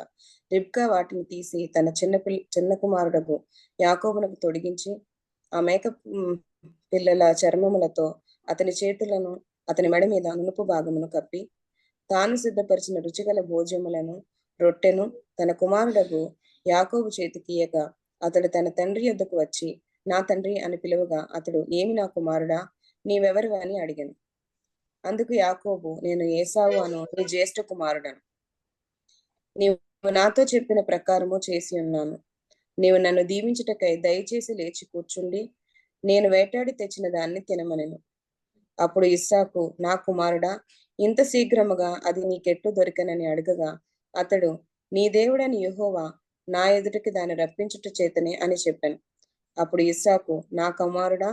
రిబ్కా వాటిని తీసి తన చిన్న కుమారుడగు యాకోబునకు తొడిగించి ఆ మేక పిల్లల చర్మములతో అతని చేతులను అతని మెడ మీద నునుపు భాగమును కప్పి తాను సిద్ధపరిచిన రుచిగల భోజ్యములను రొట్టెను తన కుమారుడగు యాకోబు చేతికియగా అతడు తన తండ్రి యొద్దకు వచ్చి నా తండ్రి అని పిలువగా అతడు ఏమి నా కుమారుడా, నీవెవరు అని అడిగాను. అందుకు యాకోబు నేను ఏసావు అను నీ జ్యేష్ఠ కుమారుడను. నీవు నాతో చెప్పిన ప్రకారము చేసి ఉన్నాను. నీవు నన్ను దీవించుటకై దయచేసి లేచి కూర్చుండి నేను వేటాడి తెచ్చిన దాన్ని తినమనెను. అప్పుడు ఇస్సాకు నా కుమారుడా, ఇంత శీఘ్రముగా అది నీకెట్టు దొరికనని అడగగా అతడు నీ దేవుడని యెహోవా నా ఎదుటికి దాన్ని రప్పించుట చేతనే అని చెప్పాను. అప్పుడు ఇస్సాకు నా కుమారుడా,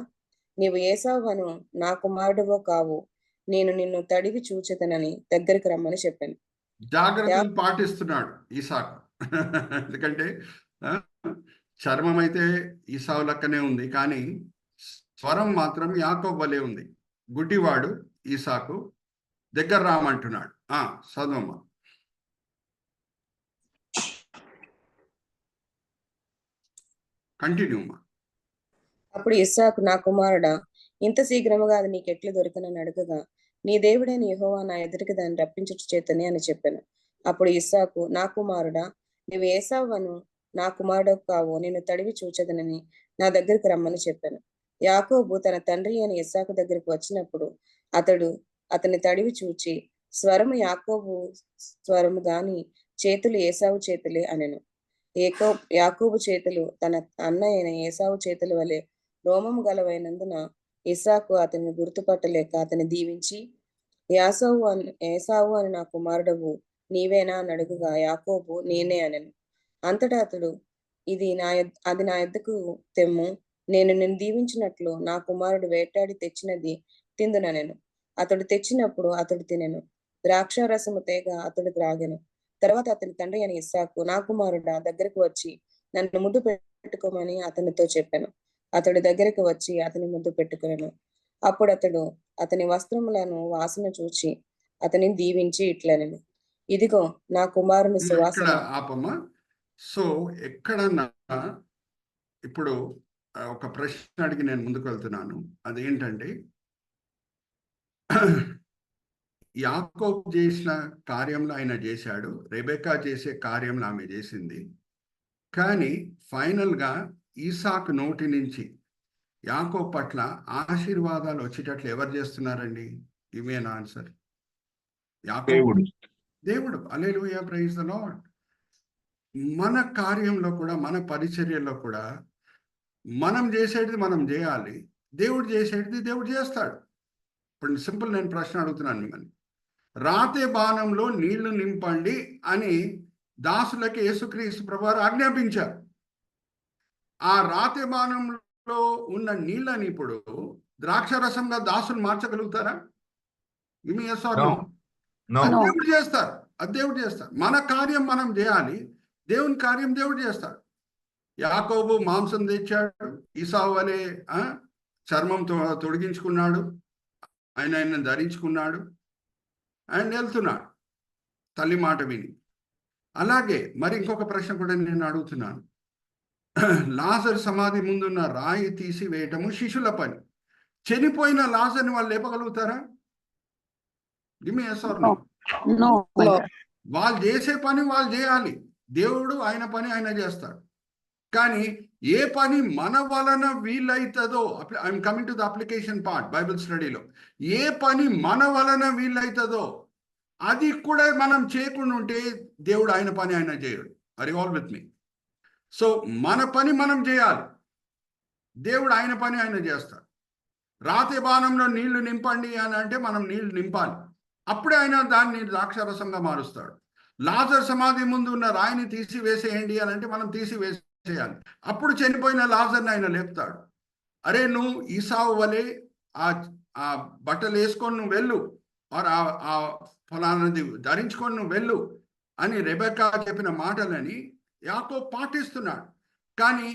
నీవు ఏసావును నా కుమారుడువో కావు, నేను నిన్ను తడివి చూచెదనని దగ్గరికి రమ్మని చెప్పాను. జాగ్రత్తలు పాటిస్తున్నాడు ఇసాకు. ఎందుకంటే చర్మం అయితే ఈసావు లెక్కనే ఉంది, కానీ స్వరం మాత్రం యాకోబు వలె ఉంది. గుడ్డివాడు ఈసాకు, దగ్గర రామంటున్నాడు. చదవమ్మా. కంటిన్యూ అమ్మా. అప్పుడు ఇస్సాకు, నా కుమారుడా, ఇంత శీఘ్రముగా అది నీకెట్లు దొరికినని అడగగా, నీ దేవుడైన యెహోవా నా ఎదుటికి దాన్ని రప్పించుట చేతనే అని చెప్పాను. అప్పుడు ఇస్సాకు, నా కుమారుడా, నీవు ఏశావును, నా కుమారుడవు కావు, నిన్ను తడివి చూచెదనని నా దగ్గరికి రమ్మని చెప్పాను. యాకోబు తన తండ్రి అయిన ఇస్సాకు దగ్గరికి వచ్చినప్పుడు అతని తడివి చూచి, స్వరము యాకోబు స్వరము గాని చేతులు ఏశావు చేతులే అనెను. యాకోబు చేతులు తన అన్న అయిన ఏశావు చేతుల వలె రోమము గలవైనందున ఇస్సాకు అతన్ని గుర్తుపట్టలేక అతన్ని దీవించి, ఏసావు అని నా కుమారుడవు నీవేనా అని అడుగుగా, యాకోబు నేనే అనెను. అంతటా అతడు, అది నా యొద్దకు తెమ్ము, నేను నిన్ను దీవించినట్లు నా కుమారుడు వేటాడి తెచ్చినది తిందుననెను. అతడు తెచ్చినప్పుడు అతడు తినెను. ద్రాక్షారసము తేగ అతడు త్రాగెను. తర్వాత అతని తండ్రి అయిన ఇస్సాకు, నా కుమారుడా, దగ్గరకు వచ్చి నన్ను ముద్దు పెట్టుకోమని అతనితో చెప్పాను. అతడు దగ్గరికి వచ్చి అతని ముద్దు పెట్టుకొనెను. అప్పుడు అతడు అతని వస్త్రములను వాసన చూచి అతనిని దీవించి ఇట్లనెను, ఇదిగో నా కుమారుని ఇక్కడ సువాసన. ఆపమ్మా. సో ఎక్కడన్నా ఇప్పుడు ఒక ప్రశ్న అడిగి నేను ముందుకు వెళ్తున్నాను. అదేంటంటే, యాకోబు చేసిన కార్యంలో ఆయన చేశాడు, రెబెకా చేసే కార్యంలో ఆమె చేసింది. కానీ ఫైనల్గా ఈసాకు నోటి నుంచి యాకోబు పట్ల ఆశీర్వాదాలు వచ్చేటట్లు ఎవరు చేస్తున్నారండి? Give me an answer. యాకోబు, దేవుడు. Hallelujah, praise the lord. మన కార్యంలో కూడా, మన పరిచర్యలో కూడా మనం చేసేది మనం చేయాలి, దేవుడు చేసేది దేవుడు చేస్తాడు. ఇప్పుడు సింపుల్ నేను ప్రశ్న అడుగుతున్నాను మిమ్మల్ని. రాతే బాణంలో నీళ్లు నింపండి అని దాసులకి యేసుక్రీస్తు ప్రభువారు ఆజ్ఞాపించారు. ఆ రాతే బాణంలో ఉన్న నీళ్ళని ఇప్పుడు ద్రాక్షరసంగా దాసులు మార్చగలుగుతారా? ఇమి దేవుడు చేస్తారు. అది దేవుడు చేస్తారు. మన కార్యం మనం చేయాలి, దేవుని కార్యం దేవుడు చేస్తాడు. యాకోబు మాంసం తెచ్చాడు, ఈసావు వలె చర్మం తొడిగించుకున్నాడు, ఆయన ధరించుకున్నాడు, ఆయన వెళ్తున్నాడు తల్లి మాట విని. అలాగే మరి ఇంకొక ప్రశ్న కూడా నేను అడుగుతున్నాను. లాజరు సమాధి ముందున్న రాయి తీసి వేయటము శిష్యుల పని. చనిపోయిన లాజర్ని వాళ్ళు లేపగలుగుతారా? వాళ్ళు చేసే పని వాళ్ళు చేయాలి, దేవుడు ఆయన పని ఆయన చేస్తాడు. కానీ ఏ పని మన వలన వీలైతుందో, I'm coming to the application part Bible స్టడీలో, ఏ పని మన వలన వీలైతుందో అది కూడా మనం చేయకుండా ఉంటే దేవుడు ఆయన పని ఆయన చేయడు. Are you all with me? So మన పని మనం చేయాలి, దేవుడు ఆయన పని ఆయన చేస్తాడు. రాతి బాణంలో నీళ్లు నింపండి అని అంటే మనం నీళ్లు నింపాలి, అప్పుడే ఆయన దాన్ని ద్రాక్షరసంగా మారుస్తాడు. లాజరు సమాధి ముందు ఉన్న రాయిని తీసివేసేయండి అని అంటే మనం తీసివేసేయాలి, అప్పుడు చనిపోయిన లాజర్ని ఆయన లేపుతాడు. అరే నువ్వు ఈసావు వలె ఆ బట్టలు వేసుకొని నువ్వు వెళ్ళు, ఆ ఫలానది ధరించుకొని నువ్వు వెళ్ళు అని రెబెకా చెప్పిన మాటలని యాకోబు పాటిస్తున్నాడు. కానీ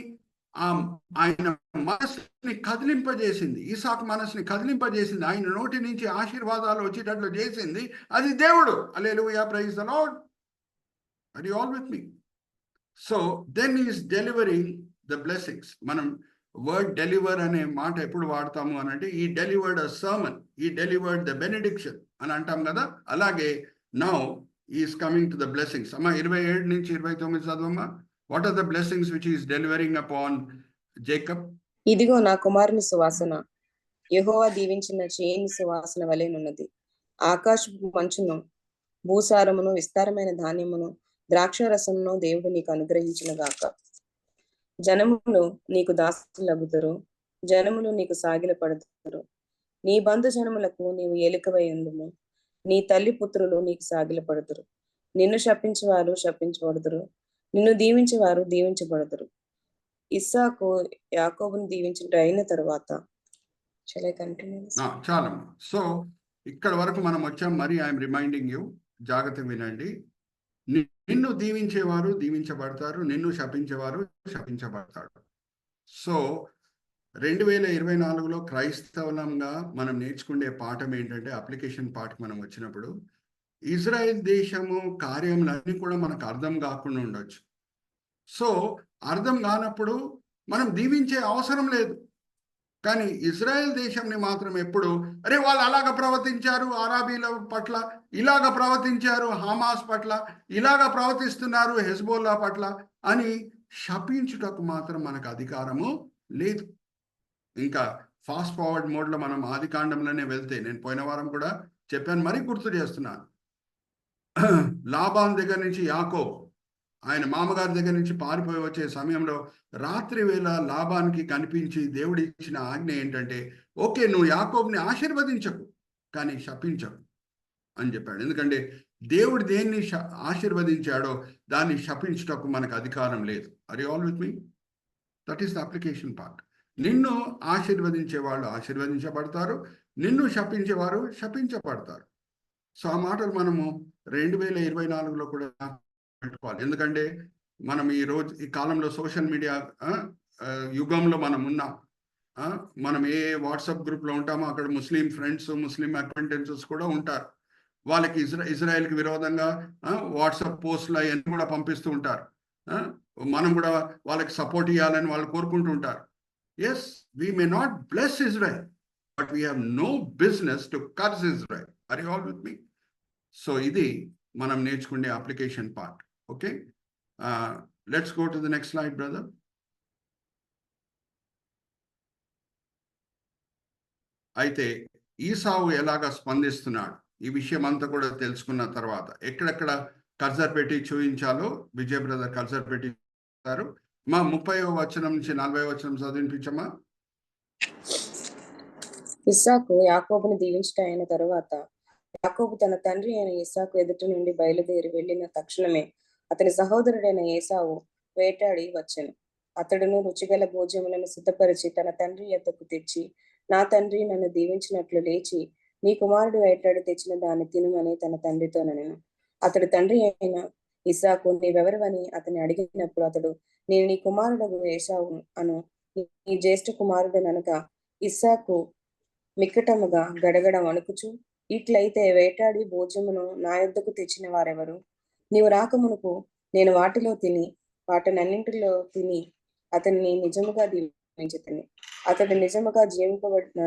ఆయన మనసుని కదిలింపజేసింది, ఈసాకు మనసుని కదిలింపజేసింది, ఆయన నోటి నుంచి ఆశీర్వాదాలు వచ్చేటట్లు చేసింది అది దేవుడు. Hallelujah, praise the Lord. Are you all with me? So then is delivering the blessings. మనం వర్డ్ డెలివర్ అనే మాట ఎప్పుడు వాడతాము అని అంటే, ఈ డెలివర్డ్ అ సర్మన్, ఈ డెలివర్డ్ ద బెనెడిక్షన్ అని అంటాం కదా. అలాగే now is coming to the blessings. అమ్మా 27 నుంచి 29 చదవమ్మా. What are the blessings which is delivering upon Jacob? ఇదిగో నా కుమారుని సువాసన యెహోవా దీవించిన చేని సువాసన వలెనున్నది. ఆకాశపు మంచును, భూసారమును, విస్తారమైన ధాన్యమును, ద్రాక్షరసమును దేవుడు నీకు అనుగ్రహించిన గాక. జనములు నీకు దాసులగుదురు, జనములు నీకు సాగిలపడుదురు. నీ బంధు జనములకు నీవు ఏలికవై ఉండుము, నీ తల్లి పుత్రులు నీకు సాగిలపడుదురు. నిన్ను శపించేవారు శపించబడుదురు, నిన్ను దీవించేవారు దీవించబడుదురు. ఇస్సాకు యాకోబును దీవించుట అయిన తరువాత చాలమ్మా. సో ఇక్కడ వరకు మనం వచ్చాం. మరి ఐఎమ్ రిమైండింగ్ యూ, జాగ్రత్తగా వినండి. నిన్ను దీవించేవారు దీవించబడతారు, నిన్ను శపించేవారు శపించబడతారు. సో 2024లో క్రైస్తవంగా మనం నేర్చుకునే పాఠం ఏంటంటే, అప్లికేషన్ పాఠం మనం వచ్చినప్పుడు, ఇజ్రాయెల్ దేశము కార్యములన్నీ కూడా మనకు అర్థం కాకుండా ఉండొచ్చు. సో అర్థం కానప్పుడు మనం దీవించే అవసరం లేదు. కానీ ఇజ్రాయెల్ దేశంని మాత్రం ఎప్పుడు అరే వాళ్ళు అలాగ ప్రవర్తించారు, అరాబీల పట్ల ఇలాగ ప్రవర్తించారు, హమాస్ పట్ల ఇలాగ ప్రవర్తిస్తున్నారు, హెజ్బోల్లా పట్ల అని శపించుటకు మాత్రం మనకు అధికారము లేదు. ఇంకా ఫాస్ట్ ఫార్వర్డ్ మోడ్లో మనం ఆది కాండంలోనే వెళ్తే, నేను పోయిన వారం కూడా చెప్పాను, మరీ గుర్తు చేస్తున్నాను. లాబాన్ దగ్గర నుంచి యాకోబు ఆయన మామగారి దగ్గర నుంచి పారిపోయి వచ్చే సమయంలో రాత్రి వేళ లాబాన్కి కనిపించి దేవుడు ఇచ్చిన ఆజ్ఞ ఏంటంటే, ఓకే నువ్వు యాకోబుని ఆశీర్వదించకు కానీ శపించకు అని చెప్పాడు. ఎందుకంటే దేవుడు దేన్ని ఆశీర్వదించాడో దాన్ని శపించుటకు మనకు అధికారం లేదు. Are you all with me? That is the application part. నిన్ను ఆశీర్వదించే వాళ్ళు ఆశీర్వదించబడతారు, నిన్ను శపించేవారు శపించబడతారు. సో ఆ మాటలు మనము 2024లో కూడా పెట్టుకోవాలి. ఎందుకంటే మనం ఈ కాలంలో సోషల్ మీడియా యుగంలో మనం ఉన్నాం. మనం ఏ వాట్సాప్ గ్రూప్లో ఉంటామో అక్కడ ముస్లిం ఫ్రెండ్స్, ముస్లిం అక్వైంటెన్సెస్ కూడా ఉంటారు. వాళ్ళకి ఇజ్రాయెల్కి విరోధంగా వాట్సాప్ పోస్టులు అవన్నీ కూడా పంపిస్తూ ఉంటారు. మనం కూడా వాళ్ళకి సపోర్ట్ ఇవ్వాలని వాళ్ళు కోరుకుంటూ ఉంటారు. Yes, we may not bless Israel, but we have no business to curse Israel. Are you all with me? So ఇది మనం నేర్చుకునే application part. Okay, let's go to the next slide brother. అయితే ఈసావు ఎలాగ స్పందిస్తున్నాడు ఈ విషయం అంతా కూడా తెలుసుకున్న తర్వాత ఎక్కడెక్కడ కర్సర్ పెట్టి చూపించాలో విజయ్ బ్రదర్ కర్సర్ పెట్టి చూస్తారు. మా 30వ వచనం నుంచి 40వ వచనం చదివించమ్మా. ఇస్సాకు యాకోబుని దీవించుట అయిన తరువాత యాకోబు తన తండ్రి అయిన ఇస్సాకు ఎదుటి నుండి బయలుదేరి వెళ్ళిన తక్షణమే అతని సహోదరుడైన ఏసావు వేటాడి వచ్చెను. అతడును రుచిగల భోజ్యములను సిద్ధపరిచి తన తండ్రి యొద్దకు తెచ్చి, నా తండ్రి నన్ను దీవించినట్లు లేచి నీ కుమారుడు వేటాడి తెచ్చిన దాన్ని తినుమని తన తండ్రితో ననెను. అతడు తండ్రి అయిన ఇస్సాకు నీవెవరివని అతన్ని అడిగినప్పుడు అతడు, నేను నీ కుమారుడు ఏసావు అను, నీ జ్యేష్ఠ కుమారుడనగా ఇస్సాకు మిక్కటముగా గడగడ వణుకుచు, ఇట్లయితే వేటాడి భోజమును నా యొద్దకు తెచ్చిన వారెవరు? నీవు రాకమునుపు నేను వాటిలో తిని వాటినన్నింటిలో తిని అతన్ని నిజముగా దీవించితిని. అతడు నిజముగా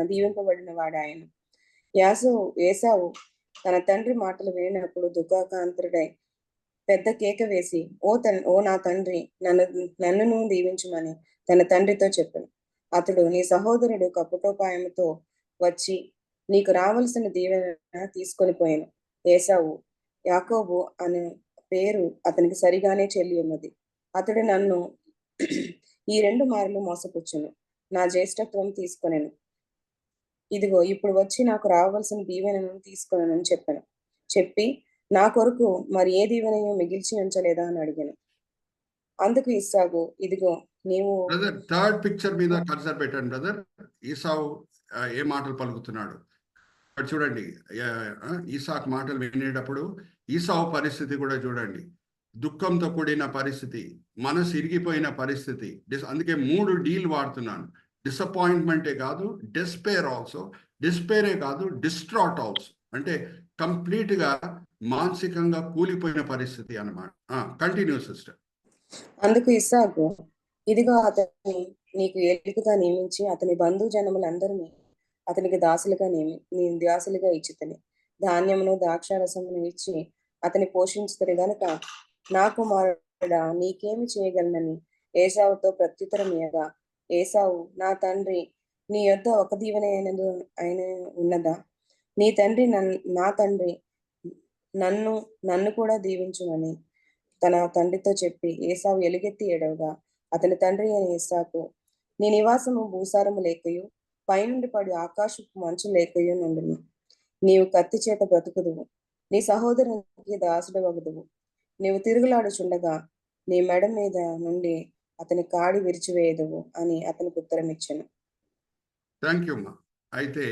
దీవింపబడిన వాడాయను. ఏసావు తన తండ్రి మాటలు వినినప్పుడు దుఃఖాకాంతుడై పెద్ద కేక వేసి, ఓ నా తండ్రి, నన్నును దీవించుమని తన తండ్రితో చెప్పాను. అతడు, నీ సహోదరుడు కపటోపాయముతో వచ్చి నీకు రావలసిన దీవెన తీసుకొని పోయాను. ఏసావు యాకోబు అనే పేరు అతనికి సరిగానే చెల్లి ఉన్నది. అతడు నన్ను ఈ 2 మార్లు మోసపుచ్చును, నా జ్యేష్ఠత్వం తీసుకొనెను. ఇదిగో ఇప్పుడు వచ్చి నాకు రావలసిన దీవెనను తీసుకొనని చెప్పాను. చెప్పి, నా కొరకు మరి ఏ దీవెనయో మిగిల్చి ఉంచలేదా అని అడిగాను. అందుకు ఇస్సాకు, ఇదిగో నీవు బ్రదర్ థర్డ్ పిక్చర్ మీద కర్సర్ పెట్టండి బ్రదర్. ఈసావు ఏ మాటలు పలుకుతున్నాడు చూడండి. ఈసాకు మాటలు వినేటప్పుడు ఈసావు పరిస్థితి కూడా చూడండి. దుఃఖంతో కూడిన పరిస్థితి, మనసు ఇరిగిపోయిన పరిస్థితి. అందుకే 3 డీల్ వాడుతున్నాను. డిసప్పాయింట్మెంటే కాదు, డెస్పేర్ ఆల్సో. డిస్పేరే కాదు, డిస్ట్రాట్ ఆల్సో. అంటే కంప్లీట్గా మానసికంగా కూలిపోయిన పరిస్థితి అన్నమాట. Continue sister. అందుకు ఇస్సాకు, ఇదిగో అతన్ని నీకు ఏలికగా నియమించి అతని బంధుజనములందరినీ అతనికి దాసులుగా ఇచ్చితని, ధాన్యమును ద్రాక్షారసమును ఇచ్చి అతని పోషించుతని గనుక నా కుమారుడా నీకేమి చేయగలనని ఏసావుతో ప్రత్యుత్తరం ఇయ్యగా, ఏసావు, నా తండ్రి, నీ యొద్ద ఒక దీవెన అయిన ఉన్నదా? నీ తండ్రి నా తండ్రి నన్ను కూడా దీవించుమని తన తండ్రితో చెప్పి ఏసావు ఎలుగెత్తి ఏడవగా, అతని తండ్రి అయిన ఇస్సాకు, నీ నివాసము భూసారము లేకయు పైనుండి పడి ఆకాశపు మంచు లేకయు నుండును. నీవు కత్తి చేత బ్రతుకుదువు, నీ సహోదరునికి దాసుడవగుదువు. నీవు తిరుగులాడుచుండగా నీ మెడ మీద నుండి అతని కాడి విరిచివేయదువు అని అతనికి ఉత్తరం ఇచ్చాను. థ్యాంక్ యూ అమ్మా. అయితే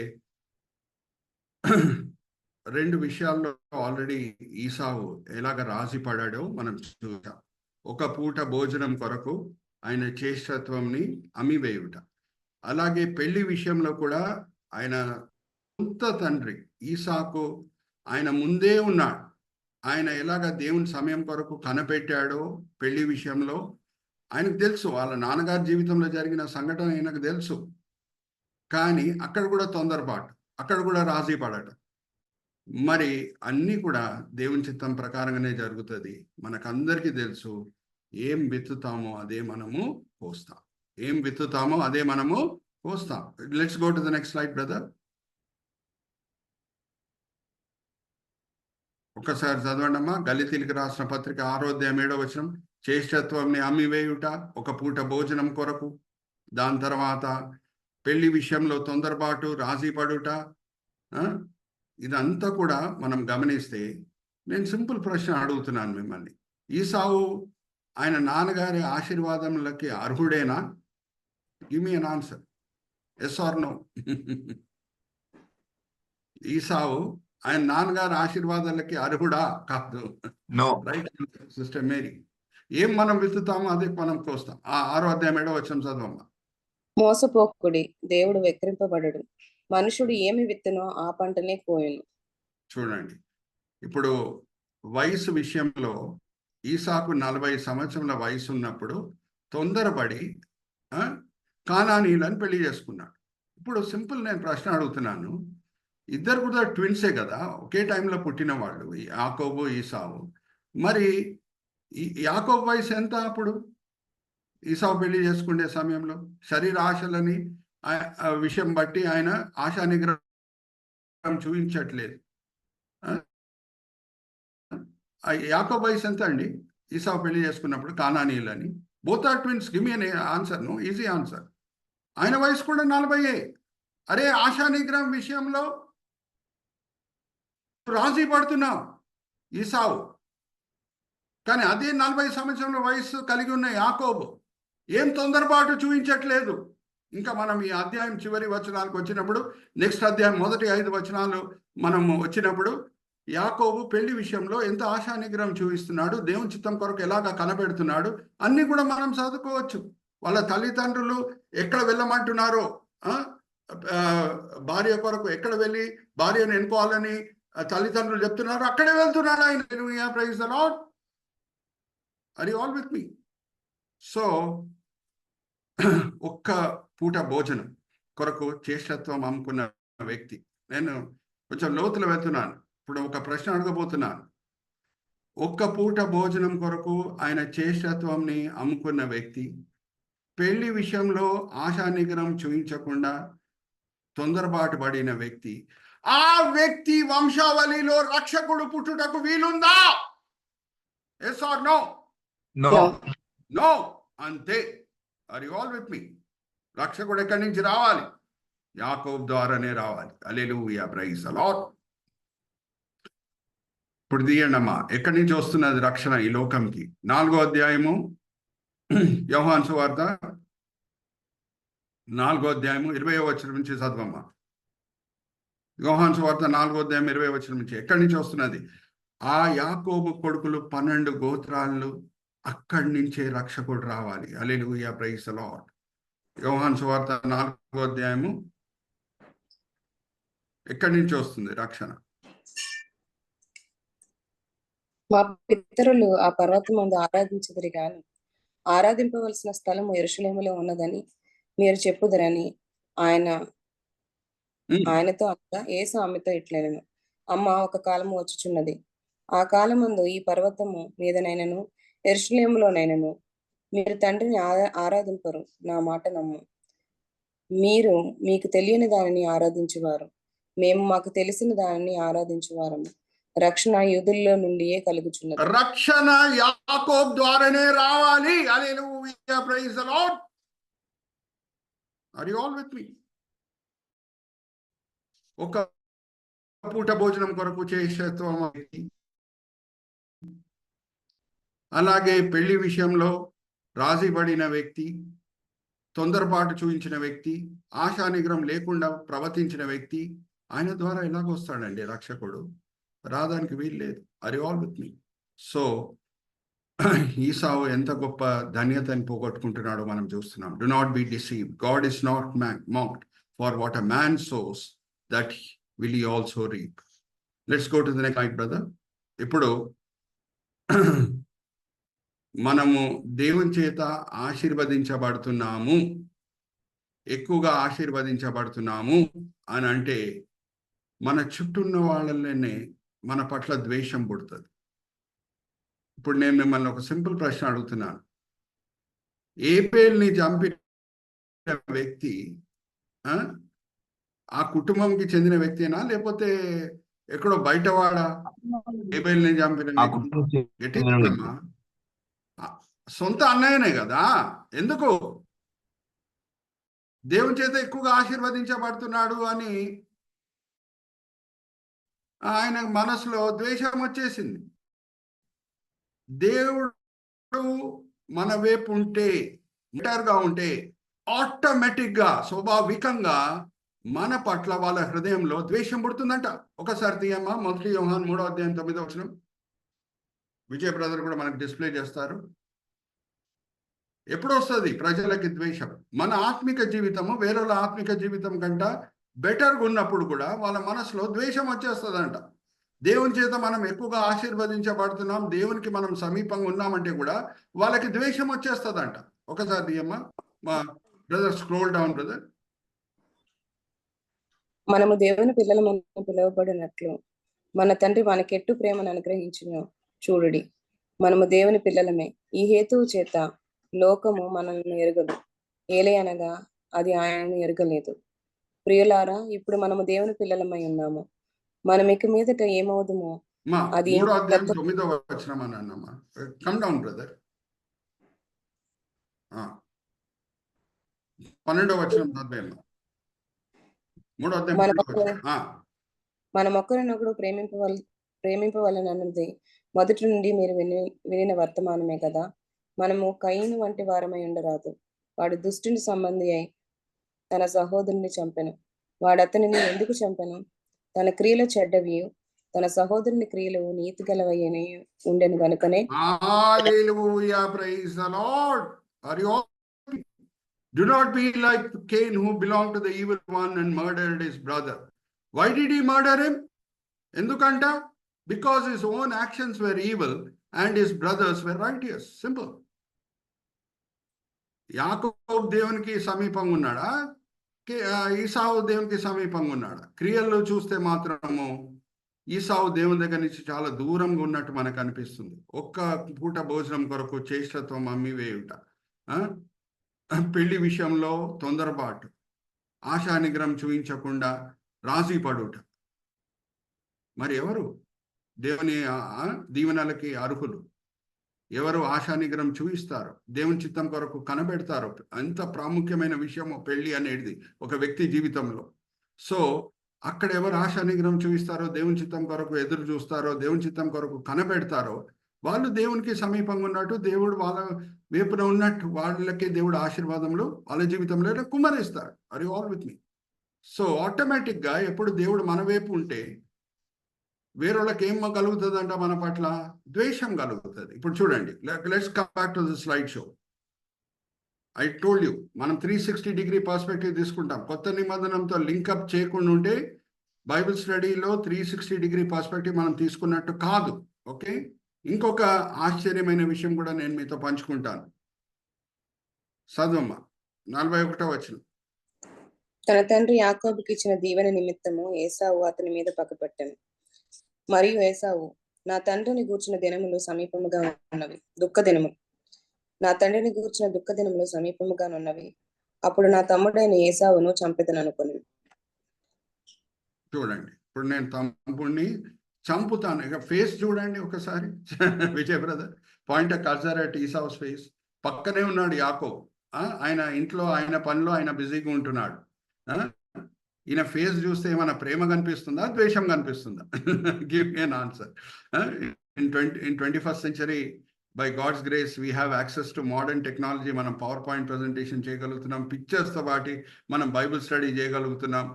2 విషయాల్లో ఆల్రెడీ ఈసావు ఎలాగ రాజీ పడాడో మనం చూసాం. ఒక పూట భోజనం కొరకు ఆయన జ్యేష్ఠత్వంని అమ్మివేయుట. అలాగే పెళ్లి విషయంలో కూడా ఆయన సొంత తండ్రి ఈసాకు ఆయన ముందే ఉన్నాడు. ఆయన ఎలాగ దేవుని సమయం కొరకు కనపెట్టాడో పెళ్లి విషయంలో ఆయనకు తెలుసు. వాళ్ళ నాన్నగారి జీవితంలో జరిగిన సంఘటన ఆయనకు తెలుసు. కానీ అక్కడ కూడా తొందరపాటు, అక్కడ కూడా రాజీ పడటం. మరి అన్నీ కూడా దేవుని చిత్తం ప్రకారంగానే జరుగుతుంది. మనకందరికీ తెలుసు, ఏం విత్తుతామో అదే మనము కోస్తాం. ఏం విత్తుతామో అదే మనము కోస్తాం. Let's go to the next slide brother. ఒకసారి చదవండి అమ్మా. గలితీలకు రాసిన పత్రిక 6వ అధ్యాయం 7వ వచనం. చేష్టత్వంని అమ్మివేయుట, ఒక పూట భోజనం కొరకు. దాని తర్వాత పెళ్లి విషయంలో తొందరపాటు, రాజీ పడుట. ఇదంతా కూడా మనం గమనిస్తే, నేను సింపుల్ ప్రశ్న అడుగుతున్నాను మిమ్మల్ని. ఈసావు ఆయన నాన్నగారి ఆశీర్వాదములకి అర్హుడేనా? Give me an answer, yes or no. ఈసావు ఆయన నాన్నగారి ఆశీర్వాదాలకి అర్హుడా? కాదు. నో. Right sister Mary. ఏం మనం విత్తుతామో అదే మనం కోస్తాం. 6వ అధ్యాయం 7వ వచనం చదవమ్మా. మోసపోకుడి, దేవుడు వెక్రింపబడడు. మనుషుడు ఏమి విత్తునో ఆ పంటనే కోయును. చూడండి, ఇప్పుడు వయసు విషయంలో ఈసాకు 40 సంవత్సరాల వయసు ఉన్నప్పుడు తొందరపడి కానానీయులను పెళ్లి చేసుకున్నాడు. ఇప్పుడు సింపుల్ నేను ప్రశ్న అడుగుతున్నాను. ఇద్దరు కూడా ట్విన్సే కదా, ఒకే టైంలో పుట్టిన వాళ్ళు, యాకోబు ఈసావు. మరి యాకోబు వయసు ఎంత అప్పుడు ఈసావు పెళ్లి చేసుకునే సమయంలో? శరీర ఆశలని విషయం బట్టి ఆయన ఆశా నిగ్రహం చూపించట్లేదు. యాకోబు వయసు ఎంత అండి ఈసావు పెళ్లి చేసుకున్నప్పుడు కానానీయులని? Both are twins. Give me an answer. No easy answer. ఆయన వయసు కూడా 40. అరే, ఆశా నిగ్రహం విషయంలో రాజీ పడుతున్నావు ఈసావు, కానీ అదే 40 సంవత్సరంలో వయసు కలిగి ఉన్న యాకోబు ఏం తొందరపాటు చూపించట్లేదు. ఇంకా మనం ఈ అధ్యాయం చివరి వచనాలకు వచ్చినప్పుడు, నెక్స్ట్ అధ్యాయం మొదటి 5 వచనాలు మనము వచ్చినప్పుడు, యాకోబు పెళ్లి విషయంలో ఎంత ఆశా నిగ్రహం చూపిస్తున్నాడు, దేవుని చిత్తం కొరకు ఎలాగా కనబెడుతున్నాడు, అన్ని కూడా మనం చదువుకోవచ్చు. వాళ్ళ తల్లిదండ్రులు ఎక్కడ వెళ్ళమంటున్నారో, భార్య కొరకు ఎక్కడ వెళ్ళి భార్యను ఎన్నుకోవాలని తల్లిదండ్రులు చెప్తున్నారు, అక్కడే వెళ్తున్నాడు ఆయన. Praise the Lord. Are you all with me? So ఒక్క పూట భోజనం కొరకు చేష్టత్వం అమ్ముకున్న వ్యక్తి. నేను కొంచెం లోతులు వెళ్తున్నాను. ఇప్పుడు ఒక ప్రశ్న అడగబోతున్నాను. ఒక్క పూట భోజనం కొరకు ఆయన చేష్టత్వంని అమ్ముకున్న వ్యక్తి, పెళ్లి విషయంలో ఆశా నిగ్రహం చూపించకుండా తొందరపాటు పడిన వ్యక్తి, ఆ వ్యక్తి వంశావళిలో రక్షకుడు పుట్టుటకు వీలుందా? Yes or no? No. No. అంతే. Are you all with me? రక్షకుడు ఎక్కడి నుంచి రావాలి? యాకోబు ద్వారానే రావాలి. Hallelujah, praise the Lord. ఇప్పుడు తీయండి అమ్మా, ఎక్కడి నుంచి వస్తున్నది రక్షణ ఈ లోకంకి? 4వ అధ్యాయము యోహాను సువార్త 4వ అధ్యాయము 20వ వచనం నుంచి చదవమ్మా. యోహాను సువార్త 4వ అధ్యాయం 20వ వచనం నుంచి ఎక్కడి నుంచి వస్తున్నది? ఆ యాకోబు కొడుకులు 12 గోత్రాలు, అక్కడి నుంచే రక్షకుడు రావాలి. Hallelujah, praise the lord. యోహాను సువార్త 4వ అధ్యాయము ఎక్కడి నుంచి వస్తుంది రక్షణ? మా పితరులు ఆ పర్వతమందు ఆరాధించుదురు గాని ఆరాధింపవలసిన స్థలము యెరూషలేములో ఉన్నదని మీరు చెప్పుదురని ఆయనతో అనగా, యేసు ఆమెతో ఇట్లనెను, అమ్మ, ఒక కాలము వచ్చుచున్నది, ఆ కాలమందు ఈ పర్వతము మీదనైనను యెరూషలేములోనైనను మీరు తండ్రిని ఆరాధింపరు. నా మాట నమ్ము. మీరు మీకు తెలియని దానిని ఆరాధించువారు, మేము మాకు తెలిసిన దానిని ఆరాధించువారము. రక్షణ యూదుల్లో నుండియే కలుగుచున్నది. రక్షణ యాకోబు ద్వారానే రావాలి. Hallelujah, praise the Lord. Are you all with me? ఒక పూట భోజనం కొరకు చేసేత్వం, అలాగే పెళ్లి విషయంలో రాజీ పడిన వ్యక్తి, తొందరపాటు చూపించిన వ్యక్తి, ఆశా నిగ్రహం లేకుండా ప్రవర్తించిన వ్యక్తి, ఆయన ద్వారా ఎలాగొస్తాడండి రక్షకుడు? రాదానికి వీలు లేదు. Are you all with me? So ఈసావు ఎంత గొప్ప ధన్యతని పోగొట్టుకుంటున్నాడో మనం చూస్తున్నాం. Do not be deceived. God is not mocked. For what a man sows that will he also reap. Let's go to the next slide brother. ఇప్పుడు మనము దేవుని చేత ఆశీర్వదించబడుతున్నాము ఎక్కువగా ఆశీర్వదించబడుతున్నాము అని అంటే మన చుట్టూ ఉన్న వాళ్ళనే మన పట్ల ద్వేషం పుడుతుంది. ఇప్పుడు నేను మిమ్మల్ని ఒక సింపుల్ ప్రశ్న అడుగుతున్నాను. ఏబేల్ని చంపిన వ్యక్తి ఆ కుటుంబంకి చెందిన వ్యక్తినా లేకపోతే ఎక్కడో బయటవాడా? ఏబేల్ని చంపిన వ్యక్తి సొంత అన్నయ్యనే కదా. ఎందుకు దేవుని చేత ఎక్కువగా ఆశీర్వదించబడుతున్నాడు అని ఆయన మనసులో ద్వేషం వచ్చేసింది. దేవుడు మన వైపు ఉంటే, బెటర్గా ఉంటే ఆటోమేటిక్గా స్వాభావికంగా మన పట్ల వాళ్ళ హృదయంలో ద్వేషం పుడుతుందంట. ఒకసారి తీయమ్మా, 1 యోహాను 3:9. విజయ్ బ్రదర్ కూడా మనకు డిస్ప్లే చేస్తారు. ఎప్పుడు వస్తుంది ప్రజలకి ద్వేషం? మన ఆత్మిక జీవితము వేరేల ఆత్మిక జీవితం కంటే బెటర్గా ఉన్నప్పుడు కూడా వాళ్ళ మనసులో ద్వేషం వచ్చేస్తుందంట. దేవుని చేత మనం ఎక్కువగా ఆశీర్వదించబడుతున్నాం, దేవునికి మనం సమీపంగా ఉన్నామంటే కూడా వాళ్ళకి ద్వేషం వచ్చేస్తుందంట. ఒకసారి అమ్మా మా బ్రదర్ స్క్రోల్ డౌన్ బ్రదర్. మనము దేవుని పిల్లలమని పిలువబడినట్లు మన తండ్రి మనకెట్టు ప్రేమను అనుగ్రహించును చూడుడి. మనము దేవుని పిల్లలమే. ఈ హేతువు చేత లోకము మనల్ని ఎరగదు, ఏలయనగా అది ఆయనను ఎరగలేదు. ప్రియులారా, ఇప్పుడు మనము దేవుని పిల్లలమై ఉన్నాము. మనం ఇక మీదట ఏమవుదుమో అది 3:9 కమ్ డౌన్ బ్రదర్. 12 మనం ఒకరినొకడు ప్రేమింపవలనన్నది మొదటి నుండి మీరు వినిన వర్తమానమే కదా. మనము కయీను వంటి వారమై ఉండరాదు. వాడు దుష్టుని సంబంధి అయి తన సహోదరుని చంపెను. వాడు అతనిని ఎందుకు చంపెను? తన క్రియలు చెడ్డవి, తన సహోదరుని క్రియలు నీతి గలవని ఉండెను గనుకనే. Do not be like Cain, who belonged to the evil one and murdered his brother. Why did he murder him? Endukanta? Because his own actions were evil and his brothers were righteous. Simple. యాకోబు దేవునికి సమీపంగా ఉన్నాడా? ఈసావు దేవునికి సమీపంగా ఉన్నాడా? క్రియల్లో చూస్తే మాత్రము ఈసావు దేవుని దగ్గర నుంచి చాలా దూరంగా ఉన్నట్టు మనకు అనిపిస్తుంది. ఒక్క పూట భోజనం కొరకు చేష్టత్వం అమ్మివేయుట, పెళ్లి విషయంలో తొందరపాటు, ఆశానిగ్రహం చూపించకుండా రాజీ పడుట. మరి ఎవరు దేవుని దీవెనలకి అర్హులు? ఎవరు ఆశానిగ్రహం చూపిస్తారు, దేవుని చిత్తం కొరకు కనబెడతారు? అంత ప్రాముఖ్యమైన విషయము పెళ్లి అనేది ఒక వ్యక్తి జీవితంలో. సో అక్కడ ఎవరు ఆశానిగ్రహం చూపిస్తారో, దేవుని చిత్తం కొరకు ఎదురు చూస్తారో, దేవుని చిత్తం కొరకు కనబెడతారో వాళ్ళు దేవునికి సమీపంగా ఉన్నట్టు, దేవుడు వాళ్ళ వైపున ఉన్నట్టు, వాళ్ళకి దేవుడు ఆశీర్వాదములు వాళ్ళ జీవితంలో కుమ్మరిస్తాడు. Are you all with me? So ఆటోమేటిక్గా ఎప్పుడు దేవుడు మన వైపు ఉంటే వేరేళ్ళకి ఏం కలుగుతుందంట? మన పట్ల ద్వేషం కలుగుతుంది. ఇప్పుడు చూడండి, let's come back to the slide show. I told you, మనం 360 పర్స్పెక్టివ్ తీసుకుంటాం. కొత్త నిబంధనతో లింకప్ చేయకుండా ఉంటే బైబిల్ స్టడీలో 360 పర్స్పెక్టివ్ మనం తీసుకున్నట్టు కాదు. ఓకే, ఇంకొక ఆశ్చర్యమైన విషయం కూడా నేను మీతో పంచుకుంటాను. చదువమ్మ 41 తన తండ్రి యాకోబుకి ఇచ్చిన దీవెన నిమిత్తము ఏసావు అతని మీద పక్కపట్టాను. మరియు ఏసావు, నా తండ్రిని గూర్చిన దినములు సమీపముగా ఉన్నవి, దుఃఖ దినములు. నా తండ్రిని గూర్చిన దుఃఖ దినములు సమీపముగా ఉన్నవి. అప్పుడు నా తమ్ముడైన ఏసావును చంపెదను అనుకుని. చూడండి, ఇప్పుడు నేను తమ్ముడిని చంపుతాను. ఇక ఫేస్ చూడండి ఒకసారి. Vijay brother point culture at ఈసావుస్ ఫేస్. పక్కనే ఉన్నాడు యాకోబు. ఆయన ఇంట్లో, ఆయన పనిలో ఆయన బిజీగా ఉంటున్నాడు. ఈయన ఫేస్ చూస్తే ఏమైనా ప్రేమ కనిపిస్తుందా, ద్వేషం కనిపిస్తుందా? Give me an answer. In 21st century by God's grace we have access to modern technology. మనం పవర్ పాయింట్ ప్రజెంటేషన్ చేయగలుగుతున్నాం, పిక్చర్స్తో పాటు మనం బైబిల్ స్టడీ చేయగలుగుతున్నాం.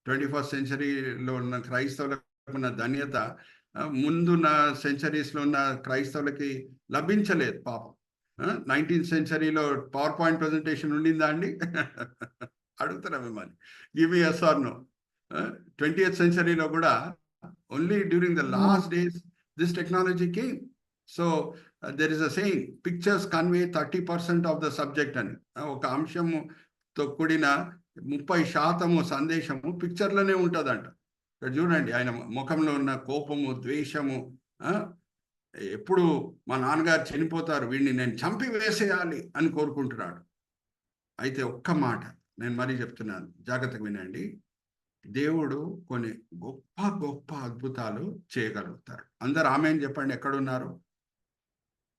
21st centuryలో ఉన్న క్రైస్తవులకు ఉన్న ధన్యత ముందున్న సెంచరీస్లో ఉన్న క్రైస్తవులకి లభించలేదు పాపం. 19th centuryలో పవర్ పాయింట్ ప్రజెంటేషన్ ఉండిందా అండి? అడుగుతున్నా మిమ్మల్ని. Give me yes or no. 20th centuryలో కూడా only during the last days this technology came. So there is a saying, pictures convey 30% of the subject అని. ఒక అంశము తో కూడిన 30% సందేశము పిక్చర్లోనే ఉంటుందంట. ఇక్కడ చూడండి, ఆయన ముఖంలో ఉన్న కోపము, ద్వేషము, ఎప్పుడు మా నాన్నగారు చనిపోతారు, వీడిని నేను చంపి వేసేయాలి అని కోరుకుంటున్నాడు. అయితే ఒక్క మాట నేను మరీ చెప్తున్నాను, జాగ్రత్తగా వినండి. దేవుడు కొన్ని గొప్ప గొప్ప అద్భుతాలు చేయగలుగుతారు. అందరు ఆమెన్ చెప్పండి ఎక్కడున్నారు.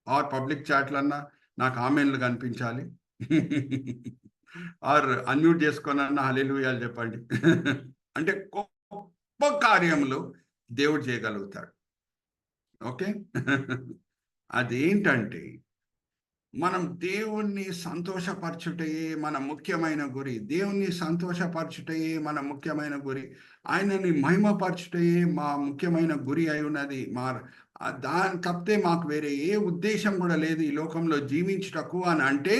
ఆర్ పబ్లిక్ చాట్లన్నా నాకు ఆమెన్లు కనిపించాలి. ఆర్ అన్మ్యూట్ చేసుకొనన్నా హల్లెలూయాలు చెప్పండి. అంటే గొప్ప కార్యములు దేవుడు చేయగలుగుతాడు. ఓకే. అదేంటంటే మనం దేవుణ్ణి సంతోషపరచుటయే మన ముఖ్యమైన గురి. దేవుణ్ణి సంతోషపరచుటయే మన ముఖ్యమైన గురి. ఆయనని మహిమపరచుటయే మా ముఖ్యమైన గురి అయి ఉన్నది. దాని తప్పితే మాకు వేరే ఏ ఉద్దేశం కూడా లేదు ఈ లోకంలో జీవించుటకు అని అంటే,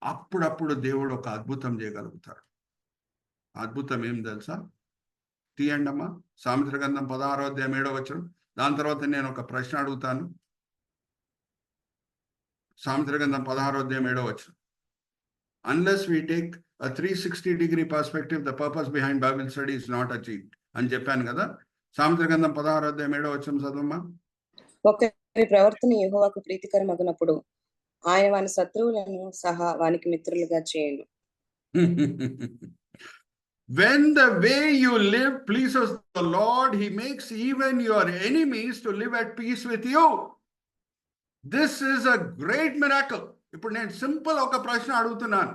అప్పుడప్పుడు దేవుడు ఒక అద్భుతం చేయగలుగుతాడు. అద్భుతం ఏం తెలుసా? తీయండి అమ్మా, సామెతల గ్రంథం 16వ అధ్యాయం 7వ వచనం. దాని తర్వాత నేను ఒక ప్రశ్న అడుగుతాను. సామెతల గ్రంథం 16వ అధ్యాయం 7వ వచనం. Unless we take a 360-degree perspective, the purpose behind Bible study is not achieved అని చెప్పాను కదా. సామెతల గ్రంథం 16వ అధ్యాయం 7వ వచనం చదవమ్మా. ఒకరి ప్రవర్తన యెహోవాకు ప్రీతికరమగునప్పుడు ఆయన వాని శత్రువులను సహా వానికి మిత్రులుగా చేయును. When the way you live pleases the Lord, he makes even your enemies to live at peace with you. This is a great miracle. ఇప్పుడు నేను సింపుల్ ఒక ప్రశ్న అడుగుతున్నాను.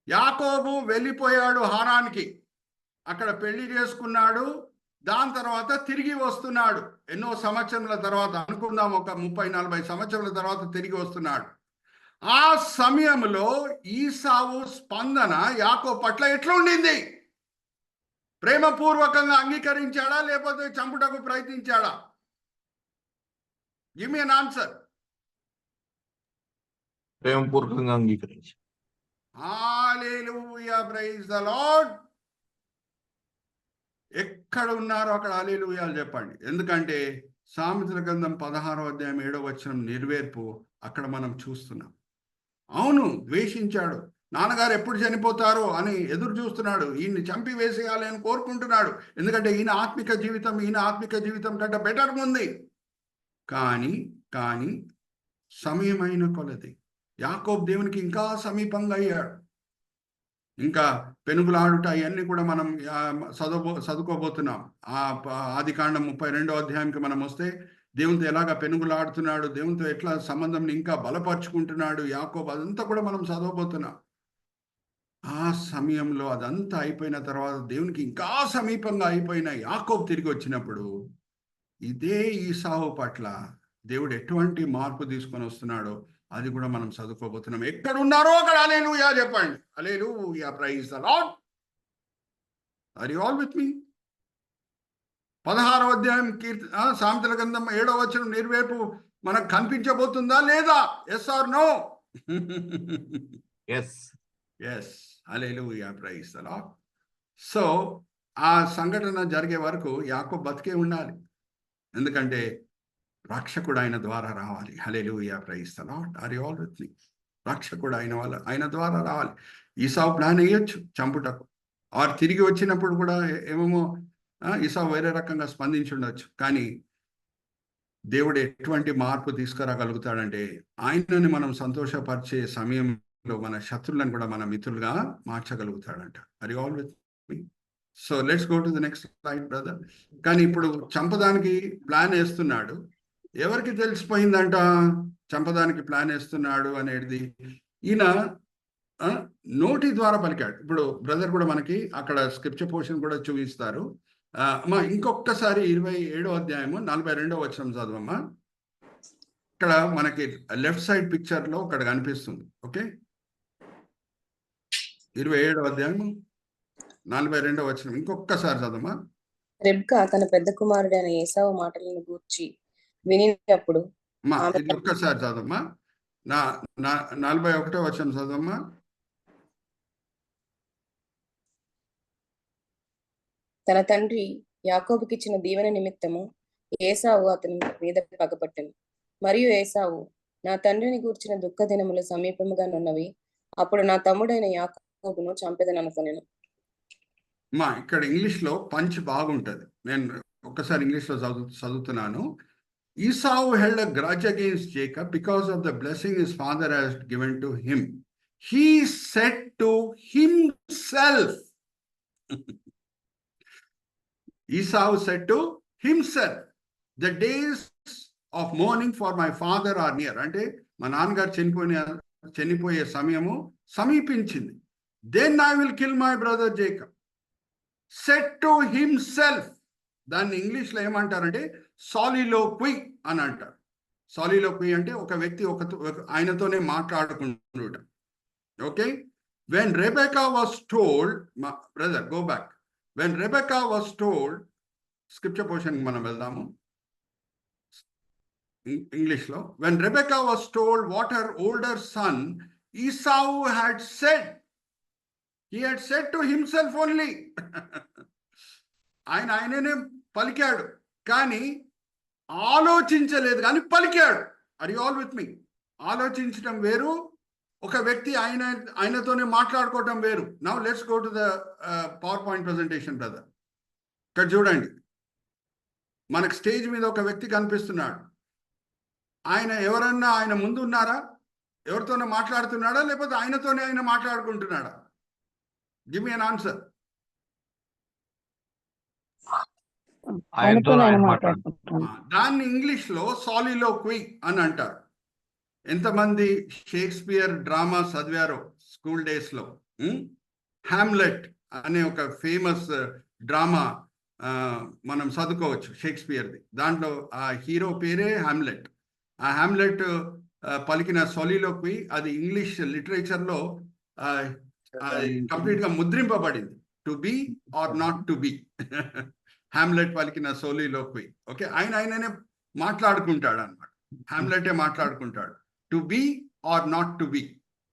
యాకోబు వెళ్ళిపోయాడు హారానికి, అక్కడ పెళ్లి చేసుకున్నాడు, దాని తర్వాత తిరిగి వస్తున్నాడు. ఎన్నో సంవత్సరాల తర్వాత, అనుకుందాం ఒక 30-40 సంవత్సరాల తర్వాత తిరిగి వస్తున్నాడు. ఆ సమయంలో ఈసావు స్పందన యాకోబు పట్ల ఎట్లా ఉండింది? ప్రేమపూర్వకంగా అంగీకరించాడా లేకపోతే చంపుటకు ప్రయత్నించాడా? Give me an answer. ప్రేమపూర్వకంగా అంగీకరించి. Hallelujah, praise the Lord. ఎక్కడ ఉన్నారో అక్కడ హల్లెలూయాలు చెప్పండి. ఎందుకంటే సామెతల గ్రంథం 16వ అధ్యాయం 7వ వచనం నెరవేర్పు అక్కడ మనం చూస్తున్నాం. అవును, ద్వేషించాడు, నాన్నగారు ఎప్పుడు చనిపోతారో అని ఎదురు చూస్తున్నాడు, ఈయన్ని చంపి వేసేయాలి అని కోరుకుంటున్నాడు. ఎందుకంటే ఈయన ఆత్మిక జీవితం కంటే బెటర్ ఉంది. కానీ సమయమైన కొలది యాకోబు దేవునికి ఇంకా సమీపంగా అయ్యాడు. ఇంకా పెనుగులాడుట ఇవన్నీ కూడా మనం చదువుకోబోతున్నాం. ఆదికాండం 32వ అధ్యాయంకి మనం వస్తే దేవునితో ఎలాగ పెనుగులాడుతున్నాడు, దేవునితో ఎట్లా సంబంధం ఇంకా బలపరుచుకుంటున్నాడు యాకోబు, అదంతా కూడా మనం చదవబోతున్నాం. ఆ సమయంలో అదంతా అయిపోయిన తర్వాత దేవునికి ఇంకా సమీపంగా అయిపోయిన యాకోబు తిరిగి వచ్చినప్పుడు ఇదే ఈసావు పట్ల దేవుడు ఎటువంటి మార్పు తీసుకొని వస్తున్నాడో అది కూడా మనం చదువుకోబోతున్నాం. ఎక్కడ ఉన్నారో అక్కడ హల్లెలూయా చెప్పండి. Hallelujah, praise the Lord. Are you all with me? 16వ అధ్యాయం సామెతల గ్రంథం 7వ వచనం నెరవేర్పు మనకు కనిపించబోతుందా లేదా? Yes or no? Yes. Hallelujah, praise the Lord. So ఆ సంఘటన జరిగే వరకు యాకోబు బతికే ఉండాలి. ఎందుకంటే రక్షకుడు ఆయన ద్వారా రావాలి. Hallelujah, praise the Lord. Are you all with me? రక్షకుడు ఆయన ద్వారా రావాలి. ఈసావు ప్లాన్ వేయొచ్చు చంపుటకు, ఆర్ తిరిగి వచ్చినప్పుడు కూడా ఏమేమో ఈసావు వేరే రకంగా స్పందించి ఉండొచ్చు. కానీ దేవుడు ఎటువంటి మార్పు తీసుకురాగలుగుతాడంటే ఆయనని మనం సంతోషపరిచే సమయంలో మన శత్రువులను కూడా మన మిత్రులుగా మార్చగలుగుతాడంట. Are you all with me? So let's go to the next slide brother. కానీ ఇప్పుడు చంపడానికి ప్లాన్ వేస్తున్నాడు. ఎవరికి తెలిసిపోయిందంట చంపడానికి ప్లాన్ వేస్తున్నాడు అనేది? ఈయన నోటి ద్వారా పలికాడు. ఇప్పుడు బ్రదర్ కూడా మనకి అక్కడ స్క్రిప్చర్ పోర్షన్ కూడా చూపిస్తారు. అమ్మా ఇంకొకసారి 27వ అధ్యాయము 42వ వచనం చదవమ్మా. ఇక్కడ మనకి లెఫ్ట్ సైడ్ పిక్చర్ లో ఇక్కడ కనిపిస్తుంది. ఓకే, 27వ అధ్యాయము 42వ వచనం ఇంకొకసారి చదవమ్మా. రెబ్కా తన పెద్ద కుమారుడైన ఏసావు మాటలను గూర్చి వినినప్పుడు ఇది ఒక్కసారి చదవమ్మా. 41వ వచనం చదవమ్మా. తన తండ్రి యాకోబుకిచ్చిన దీవెన నిమిత్తము ఏసావు అతని మీద పగపట్టెను. మరియు ఏసావు, నా తండ్రిని గూర్చిన దుఃఖ దినములు సమీపముగా నున్నవి, అప్పుడు నా తమ్ముడైన యాకోబును చంపెదననుకొనెను. ఇక్కడ ఇంగ్లీష్ లో పంచ్ బాగుంటది. నేను ఒక్కసారి ఇంగ్లీష్ లో చదువుతున్నాను. Esau held a grudge against Jacob because of the blessing his father has given to him. He said to himself, Esau said to himself, the days of mourning for my father are near. అంటే మా నాన్నగారు చనిపోయే సమయము సమీపించింది. Then I will kill my brother Jacob. Said to himself. దాన్ని ఇంగ్లీష్లో ఏమంటారంటే సాలిలోక్వి అని అంటారు. సాలిలోక్వి అంటే ఒక వ్యక్తి ఆయనతోనే మాట్లాడుకుంటున్నాడు. Okay. When Rebecca was told, brother, go back. When Rebecca was told, scripture portion మనం వెళ్దాము ఇంగ్లీష్లో. When Rebecca was told what her older son Esau had said, he had said to himself only. ఆయననే పలికాడు కానీ ఆలోచించలేదు, కానీ పలికాడు. ఆర్ యు ఆల్ విత్ మీ? ఆలోచించడం వేరు, ఒక వ్యక్తి ఆయనతోనే మాట్లాడుకోవటం వేరు. Now let's go to the power point presentation brother. ఇక్కడ చూడండి, మనకు స్టేజ్ మీద ఒక వ్యక్తి కనిపిస్తున్నాడు. ఎవరన్నా ఆయన ముందు ఉన్నారా? ఎవరితోనే మాట్లాడుతున్నాడా లేకపోతే ఆయనతోనే ఆయన మాట్లాడుకుంటున్నాడా? Give me an answer. దాన్ని ఇంగ్లీష్ లో సాలిలోక్వి అని అంటారు. ఎంతమంది షేక్స్పియర్ డ్రామా చదివారో స్కూల్ డేస్ లో? హ్యామ్లెట్ అనే ఒక ఫేమస్ డ్రామా మనం చదువుకోవచ్చు షేక్స్పియర్ది. దాంట్లో ఆ హీరో పేరే హ్యామ్లెట్. ఆ హ్యామ్లెట్ పలికిన సాలిలోక్వి అది ఇంగ్లీష్ లిటరేచర్ లో కంప్లీట్ గా ముద్రింపబడింది. To be or not to be. Hamlet పలికిన సోలిలోక్వి. ఓకే, ఆయననే మాట్లాడుకుంటాడు అనమాట. హ్యామ్లెటే మాట్లాడుకుంటాడు. To be or not to be,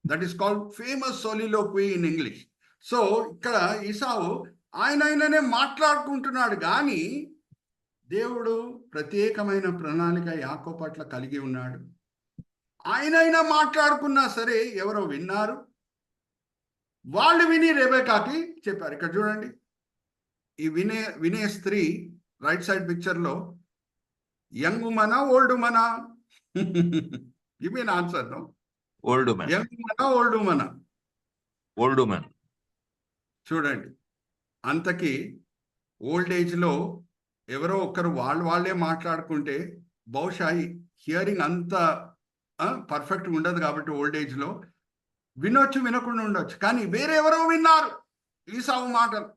that is called famous soliloquy in English. So ఇక్కడ ఈసావు ఆయననే మాట్లాడుకుంటున్నాడు, కానీ దేవుడు ప్రత్యేకమైన ప్రణాళిక యాకోబు పట్ల కలిగి ఉన్నాడు. ఆయనైనా మాట్లాడుకున్నా సరే ఎవరో విన్నారు, వాళ్ళు విని రెబెకాకి చెప్పారు. ఇక్కడ చూడండి, ఈ వినే స్త్రీ రైట్ సైడ్ పిక్చర్ లో యంగ్ ఉమనా ఓల్డ్ ఉమనా? Give me an answer. No, old women. Young ఉమనా ఓల్డ్ ఉమనా? Old women. చూడండి, అంతకి ఓల్డ్ ఏజ్ లో ఎవరో ఒకరు వాళ్ళే మాట్లాడుకుంటే బహుశా హియరింగ్ అంత పర్ఫెక్ట్ ఉండదు కాబట్టి ఓల్డ్ ఏజ్ లో వినొచ్చు, వినకుండా ఉండొచ్చు, కానీ వేరే ఎవరో విన్నారు ఈసావు మాటలు.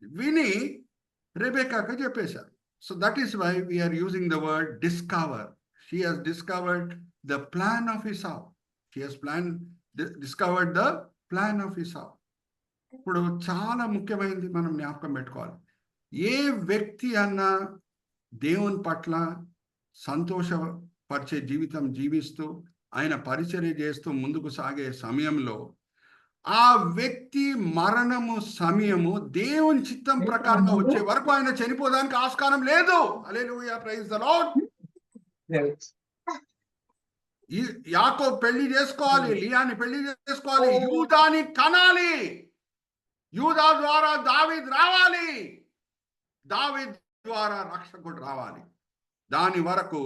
విని రెబెకాకు చెప్పేశారు. So that is why we are using the word discover. She has discovered the plan of Esau. She has discovered the plan of Esau. ఇప్పుడు చాలా ముఖ్యమైనది మనం జ్ఞాపకం పెట్టుకోవాలి. ఏ వ్యక్తి అన్నా దేవుని పట్ల సంతోషపరిచే జీవితం జీవిస్తూ ఆయన పరిచర్య చేస్తూ ముందుకు సాగే సమయంలో ఆ వ్యక్తి మరణము సమయము దేవుని చిత్తం ప్రకారంగా వచ్చే వరకు ఆయన చనిపోవడానికి ఆస్కారం లేదు. Hallelujah, praise the lord. యాకోబు పెళ్లి చేసుకోవాలి, లియాని పెళ్లి చేసుకోవాలి, యూదాని కనాలి, యూదా ద్వారా దావీదు రావాలి, దావీదు ద్వారా రక్షకుడు రావాలి. దాని వరకు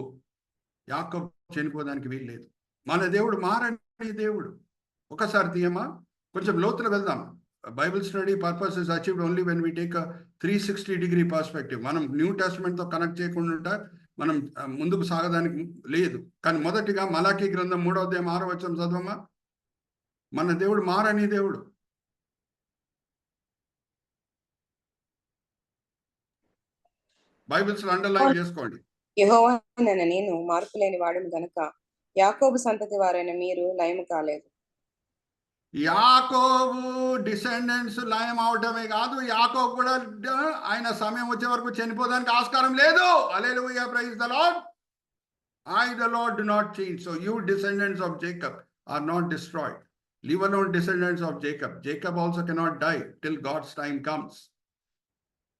యాకోబు చనిపోవడానికి వీల్లేదు. మన దేవుడు మారని దేవుడు. ఒకసారి తీయమా, కొంచెం లోతులు వెళ్దాం. Bible study purpose is achieved only when we take 360-degree perspective. మనం న్యూ టెస్ట్మెంట్ తో కనెక్ట్ చేయకుండా మనం ముందుకు సాగడానికి లేదు. కానీ మొదటిగా మలాకీ గ్రంథం 3వ అధ్యాయం 6వ వచనం చదవమా. మన దేవుడు మారని దేవుడు. బైబిల్స్ అండర్లైన్ చేసుకోండి. యెహోవానైన నేను మార్పు లేని వాడిని గనుక యాకోబు సంతతి వారైన మీరు లయము కాలేదు. యాకోబు డిసెండెంట్స్ లయం అవటమే కాదు, యాకోబు కూడా ఆయన సమయం వచ్చే వరకు చనిపోవడానికి ఆస్కారం లేదు. Hallelujah, praise the Lord. I the Lord do not change. So you descendants of Jacob are not destroyed. Leave alone descendants of Jacob. Jacob also cannot die till God's time comes.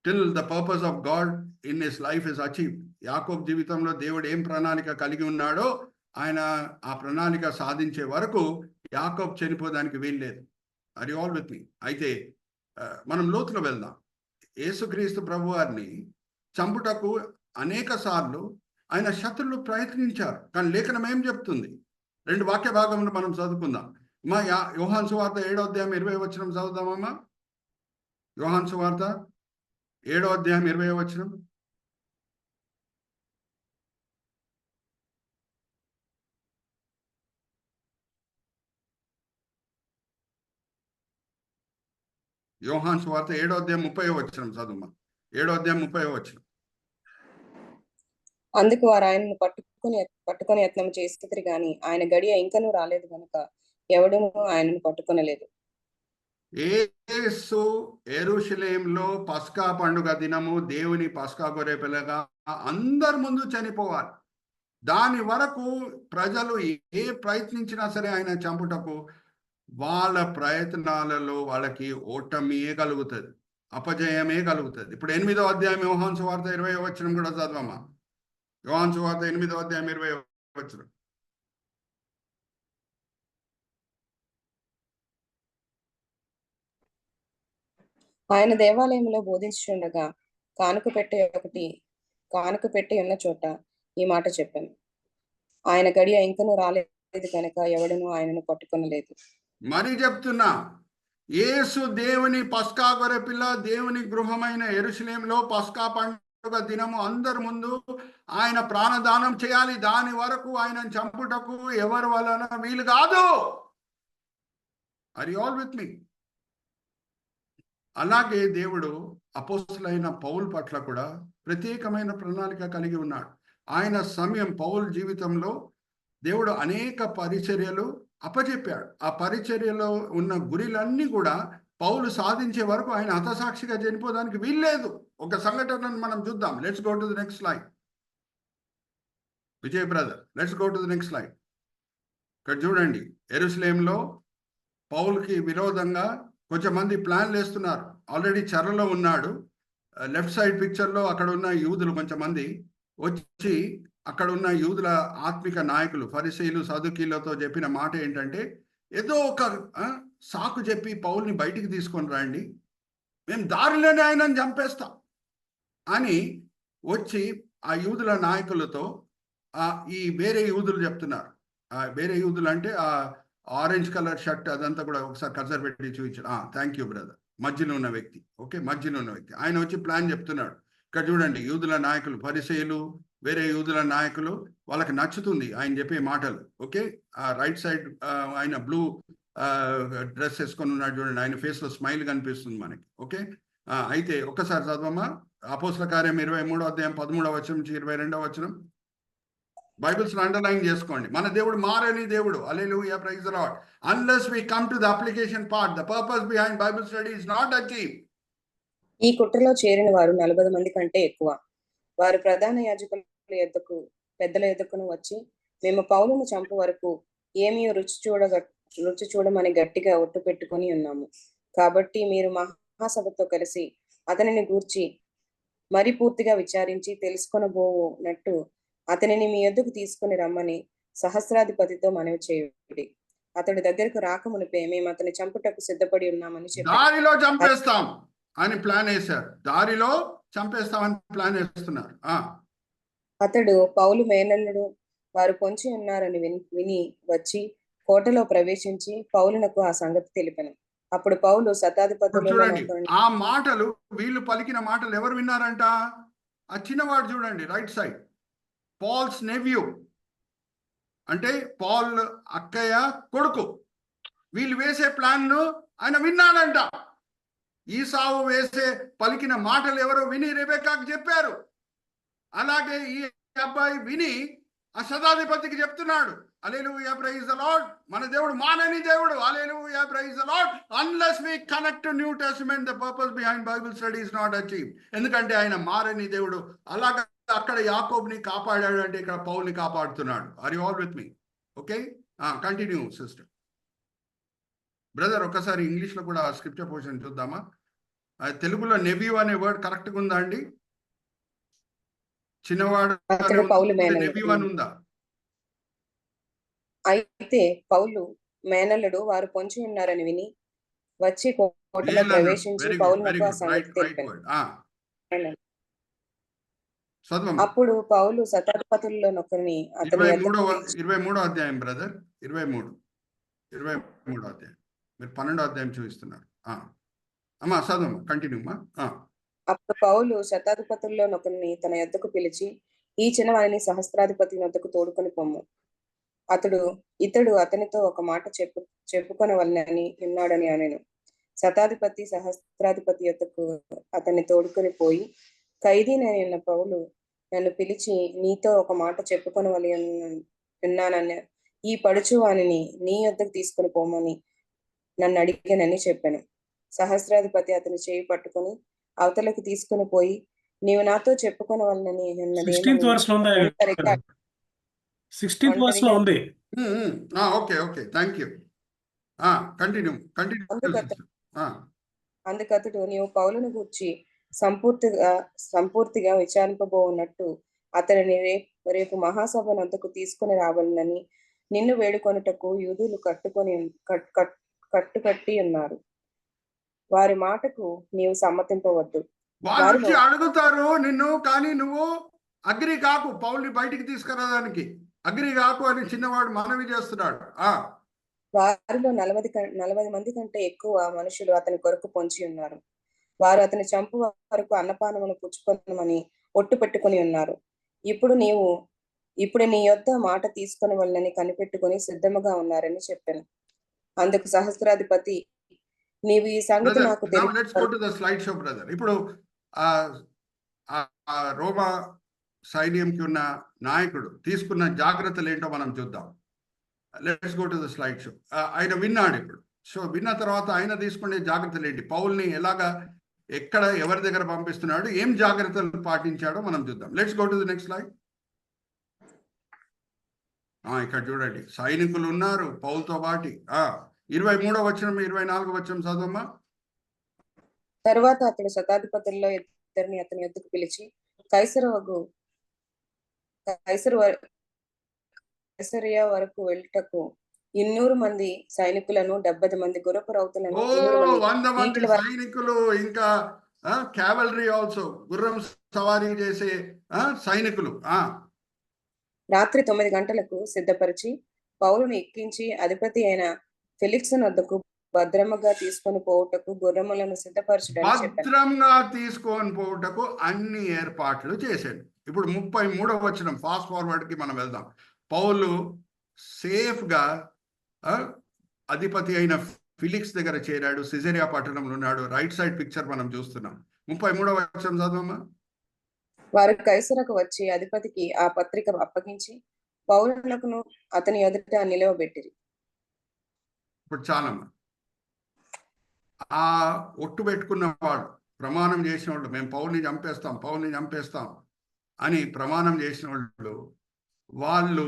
Till the purpose of God in his life is achieved. యాకోబు జీవితంలో దేవుడు ఏం ప్రణాళిక కలిగి ఉన్నాడో ఆయన ఆ ప్రణాళిక సాధించే వరకు యాకోబు చనిపోవడానికి వీల్లేదు. అది ఆల్ విత్ మీ. అయితే మనం లోతులో వెళ్దాం. యేసుక్రీస్తు ప్రభు వారిని చంపుటకు అనేక సార్లు ఆయన శత్రులు ప్రయత్నించారు. కానీ లేఖనం ఏం చెప్తుంది? 2 వాక్య భాగములు మనం చదువుకుందాం. యోహాను సువార్త 7వ అధ్యాయం 20వ వచనం చదువుదామమ్మా. యోహాను సువార్త 7వ అధ్యాయం 20వ వచనం. యోహాను సువార్త 7వ అధ్యాయం 30వ వచనం చదువుమా. 7వ అధ్యాయం 30వ వచనం. అందుకు వారు ఆయనను పట్టుకొని యత్నం చేసిరి గాని ఆయన గడియ ఇంకనూ రాలేదు గనుక ఎవడూ ఆయనను పట్టుకొనలేదు. యేసు యెరూషలేములో పస్కా పండుగ దినము దేవుని పస్కా గొర్రె పిల్లగా అందరి ముందు చనిపోవాలి. దాని వరకు ప్రజలు ఏ ప్రయత్నించినా సరే ఆయన చంపుటకు వాళ్ళ ప్రయత్నాలలో వాళ్ళకి ఓటమియే కలుగుతుంది, అపజయమే కలుగుతుంది. ఇప్పుడు 8వ అధ్యాయం యోహాను సువార్త 20వ వచనం కూడా చదవమ్మా. యోహాను సువార్త 8వ అధ్యాయం 20వ వచనం. ఆయన దేవాలయంలో బోధించుచుండగా కానుక పెట్టి ఉన్న చోట ఈ మాట చెప్పాను, ఆయన గడియ ఇంకనూ రాలేదు కనుక ఎవడను ఆయనను పట్టుకొనలేదు. మరి చెప్తున్నా, యేసు దేవుని పస్కా గొర్రె పిల్ల దేవుని గృహమైన యెరూషలేములో పస్కా పండుగ దినము అందరి ముందు ఆయన ప్రాణదానం చేయాలి. దాని వరకు ఆయన చంపుటకు ఎవరి వలన వీలు కాదు. ఆర్ యు ఆల్ విత్ మీ? అలాగే దేవుడు అపోస్తలులైన పౌలు పట్ల కూడా ప్రత్యేకమైన ప్రణాళిక కలిగి ఉన్నాడు. ఆయన సమయం పౌలు జీవితంలో దేవుడు అనేక పరిచర్యలు అప్పచెప్పాడు. ఆ పరిచర్యలో ఉన్న గురిలన్నీ కూడా పౌలు సాధించే వరకు ఆయన హతసాక్షిగా చనిపోవడానికి వీల్లేదు. ఒక సంఘటనను మనం చూద్దాం. Let's go to the next slide. Vijay brother, let's go to the next slide. ఇక్కడ చూడండి, యెరూషలేములో పౌలుకి విరోధంగా కొంచెం మంది ప్లాన్లు వేస్తున్నారు. ఆల్రెడీ చెరలో ఉన్నాడు. లెఫ్ట్ సైడ్ పిక్చర్లో అక్కడ ఉన్న యూదులు కొంచెం మంది వచ్చి అక్కడ ఉన్న యూదుల ఆత్మిక నాయకులు ఫరిసీయులు సదుకీలతో చెప్పిన మాట ఏంటంటే, ఏదో ఒక సాకు చెప్పి పౌల్ని బయటికి తీసుకొని రండి, మేము దారిలోనే ఆయనను చంపేస్తాం అని వచ్చి ఆ యూదుల నాయకులతో ఈ వేరే యూదులు చెప్తున్నారు. వేరే యూదులు అంటే ఆ ఆరెంజ్ కలర్ షర్ట్ అదంతా కూడా ఒకసారి కర్సర్ పెట్టి చూపించాడు. Thank you brother. మధ్యలో ఉన్న వ్యక్తి, ఓకే, మధ్యలో ఉన్న వ్యక్తి ఆయన వచ్చి ప్లాన్ చెప్తున్నాడు. ఇక్కడ చూడండి, యూదుల నాయకులు ఫరిసీయులు వేరే యూదుల నాయకులు, వాళ్ళకి నచ్చుతుంది ఆయన చెప్పే మాటలు. ఓకే, రైట్ సైడ్ ఆయన బ్లూ డ్రెస్ వేసుకొని ఉన్నాడు చూడండి, ఆయన ఫేస్ లో స్మైల్ కనిపిస్తుంది మనకి. ఓకే, అయితే ఒక్కసారి చదవమ్మా. అపోస్తల కార్యం 23వ అధ్యాయం 13వ వచనం నుంచి 22వ వచనం. బైబిల్స్ అండర్లైన్ చేసుకోండి. మన దేవుడు మారని దేవుడు. Hallelujah, praise the Lord. Unless we come to the application part, the purpose behind Bible study is not achieve. ఈ కుట్రలో చేరిన వారు 40 మంది కంటే ఎక్కువ. వారు ప్రధాన యాజకుల యొద్దకు పెద్దల యొద్దకును వచ్చి, మేము పౌలును చంపు వరకు ఏమీ రుచి చూడమని గట్టిగా ఒట్టు పెట్టుకుని ఉన్నాము. కాబట్టి మీరు మహాసభతో కలిసి అతనిని గూర్చి మరి పూర్తిగా విచారించి తెలుసుకొనబోనట్టు అతనిని మీ యొద్దకు తీసుకుని రమ్మని సహస్రాధిపతితో మనవి చేయుడి. అతడి దగ్గరకు రాకమునిపే మేము అతని చంపుటకు సిద్ధపడి ఉన్నామని చెప్పి దారిలో చంపేస్తాం అని ప్లాన్ వేశారు. దారిలో చంపేస్తామని ప్లాన్ వేస్తున్నారు. అతడు పౌలు మేనల్లుడు వారు పొంచి ఉన్నారని విని వచ్చి కోటలో ప్రవేశించి పౌలునకు ఆ సంగతి తెలిపాను. అప్పుడు పౌలు శతాధిపతులు ఆ మాటలు, వీళ్ళు పలికిన మాటలు ఎవరు విన్నారంట? ఆ చిన్నవాడు చూడండి, రైట్ సైడ్, పాల్స్ నెవ్యూ, అంటే పాల్ అక్కయ్య కొడుకు. వీళ్ళు వేసే ప్లాన్ ఆయన విన్నాడంట. ఈసావు పలికిన మాటలు ఎవరో విని రెబెక్కాకు చెప్పారు. అలాగే ఈ అబ్బాయి విని ఆ శతాధిపతికి చెప్తున్నాడు. Hallelujah, praise the Lord. మన దేవుడు మానని దేవుడు. Hallelujah, praise the Lord. Unless we connect to New Testament, the purpose behind Bible study is not achieve. ఎందుకంటే ఆయన మారని దేవుడు. అలాగా అక్కడ యాకోబుని కాపాడాడు అంటే ఇక్కడ పౌల్ని కాపాడుతున్నాడు. Are you all with me? Okay, continue sister. Brother, ఒకసారి ఇంగ్లీష్లో కూడా స్క్రిప్చర్ పోర్షన్ చూద్దామా? తెలుగులో నెవ్యూ అనే వర్డ్ కరెక్ట్గా ఉందా అండి? చిన్నవాడు నెవ్యూ అని ఉందా? అయితే పౌలు మేనల్లుడు వారు పొంచి ఉన్నారని విని వచ్చి కోటలో ప్రవేశించి వెరీ పౌలునకు ఆ గుడ్, సంగతి రైట్ తెలిపాను. వర్డ్. చదవమ్మా. అప్పుడు పౌలు శతాధిపతుల్లోనొకరిని అతని యొద్దకు 23వ 23వ అధ్యాయం బ్రదర్, 23వ అధ్యాయం. మీరు 12వ అధ్యాయం చూపిస్తున్నారు. అమ్మా చదవమ్మా, కంటిన్యూ అమ్మా. అప్పుడు పౌలు శతాధిపతుల్లోనొకరిని తన యొద్దకు పిలిచి, ఈ చిన్నవారిని సహస్రాధిపతి వద్దకు తోడుకొని పొమ్ము. ఇతడు అతనితో ఒక మాట చెప్పుకొనవలెనని ఉన్నాడని అనెను. శతాధిపతి సహస్రాధిపతి యొద్దకు అతన్ని తోడుకొని పోయి, ఖైదీనైన పౌలు నన్ను పిలిచి నీతో ఒక మాట చెప్పుకొనవలె ఉన్నానని ఈ పడుచు వానిని నీ యొద్దకు తీసుకుని పోమని నన్ను అడిగానని చెప్పాను. సహస్రాధిపతి అతని చేయి పట్టుకొని అవతలకు తీసుకుని పోయి, నీవు నాతో చెప్పుకొనవలనని ఓకే, థ్యాంక్ యూ. కంటిన్యూ. అందుకతడు నీవు పౌలును గూర్చి సంపూర్తిగా విచారింపబోనట్టు అతనిని రేపు మహాసభ నొద్దకు తీసుకుని రావాలని నిన్ను వేడుకొనుటకు యూదులు కట్టుకట్టి ఉన్నారు. వారి మాటకు నీవు సమ్మతింపవద్దు. వాళ్ళు అడుగుతారు నిన్ను, కానీ నువ్వు అగ్రి కాకు. పౌల్ని బయటికి తీసుకురావడానికి అగ్రి కాకు అని చిన్నవాడు మనవి చేస్తున్నాడు. వారిలో 40 మంది కంటే ఎక్కువ మనుషులు అతని కొరకు పొంచి ఉన్నారు. వారు అతని చంపు వరకు అన్నపానమును పుచ్చుకొనమని ఒట్టు పెట్టుకుని ఉన్నారు. ఇప్పుడు నీ యొద్ద మాట తీసుకుని వాళ్ళని కనిపెట్టుకుని సిద్ధముగా ఉన్నారని చెప్పాను. అందుకు సహస్రాధిపతి, నీవు ఈ సంగతి నాకు ఇప్పుడు రోమా సైన్యంకి ఉన్న నాయకుడు తీసుకున్న జాగ్రత్తలు ఏంటో మనం చూద్దాం. Let's go to the slide show. ఆయన విన్నాడు. ఇప్పుడు విన్న తర్వాత ఆయన తీసుకునే జాగ్రత్తలు ఏంటి, పౌల్ని ఎలాగా ఎక్కడ ఎవరి దగ్గర పంపిస్తున్నాడు, ఏం జాగ్రత్తలు పాటించాడో మనం చూద్దాం. Let's go to the next slide. ఇక్కడ చూడండి, సైనికులు ఉన్నారు పౌల్తో పాటి. 23వ వచనం 24వ వచనం చదవమ్మా. తరువాత అతడు శతాధిపతుల్లో ఇద్దరిని అతని యొద్దకు పిలిచి, కైసరియా వరకు వెళ్ళుటకు 200 మంది సైనికులను 70 మంది గుర్రపు రౌతులను 100 మంది సైనికులు, ఇంకా క్యావలరీ ఆల్సో, గుర్రం సవారీ చేసే సైనికులు రాత్రి 9 గంటలకు సిద్ధపరిచి పౌలును ఎక్కించి అధిపతి అయిన ఫెలిక్స్ వద్దకు భద్రముగా తీసుకొని పోవుటకు గుర్రములను భద్రంగా తీసుకొని పోవుటకు అన్ని ఏర్పాట్లు చేశాడు. ఇప్పుడు 33వ వచనం ఫాస్ట్ ఫార్వర్డ్ కి మనం వెళ్దాం. పౌలు సేఫ్ గా అధిపతి అయిన ఫిలిక్స్ దగ్గర చేరాడు. సిజరియా పట్టణంలో ఉన్నాడు. రైట్ సైడ్ పిక్చర్ మనం చూస్తున్నాం. 33వ వచనం చదవమ్మా. వారు కైసరకు వచ్చి అధిపతికి ఆ పత్రిక అప్పగించి పౌలునకును అతని ఎదుట నిలవబెట్టిరి. ఇప్పుడు చాలమ్మా. ఆ ఒట్టు పెట్టుకున్న వాడు, ప్రమాణం చేసిన వాళ్ళు, మేము పౌల్ని చంపేస్తాం అని ప్రమాణం చేసిన వాళ్ళు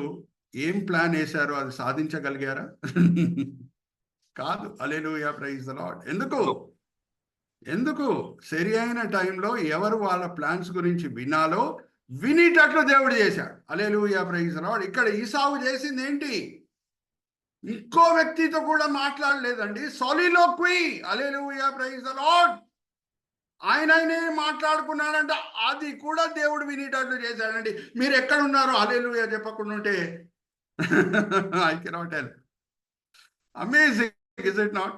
ఏం ప్లాన్ వేశారో అది సాధించగలిగారా? కాదు. హల్లెలూయా, ప్రైజ్ ది లార్డ్. ఎందుకు సరి అయిన టైంలో ఎవరు వాళ్ళ ప్లాన్స్ గురించి వినాలో వినేటట్లు దేవుడు చేశాడు. హల్లెలూయా, ప్రైజ్ ది లార్డ్. ఇక్కడ ఈసావు చేసింది ఏంటి? ఇంకో వ్యక్తితో కూడా మాట్లాడలేదండి. సాలిలోక్వి. హల్లెలూయా, ప్రైజ్ ది లార్డ్. ఆయననే మాట్లాడుకున్నాడంట. అది కూడా దేవుడు వినేటట్లు చేశాడండి. మీరు ఎక్కడ ఉన్నారో హల్లెలూయా చెప్పకుండా ఉంటే I cannot tell. Amazing, is it not?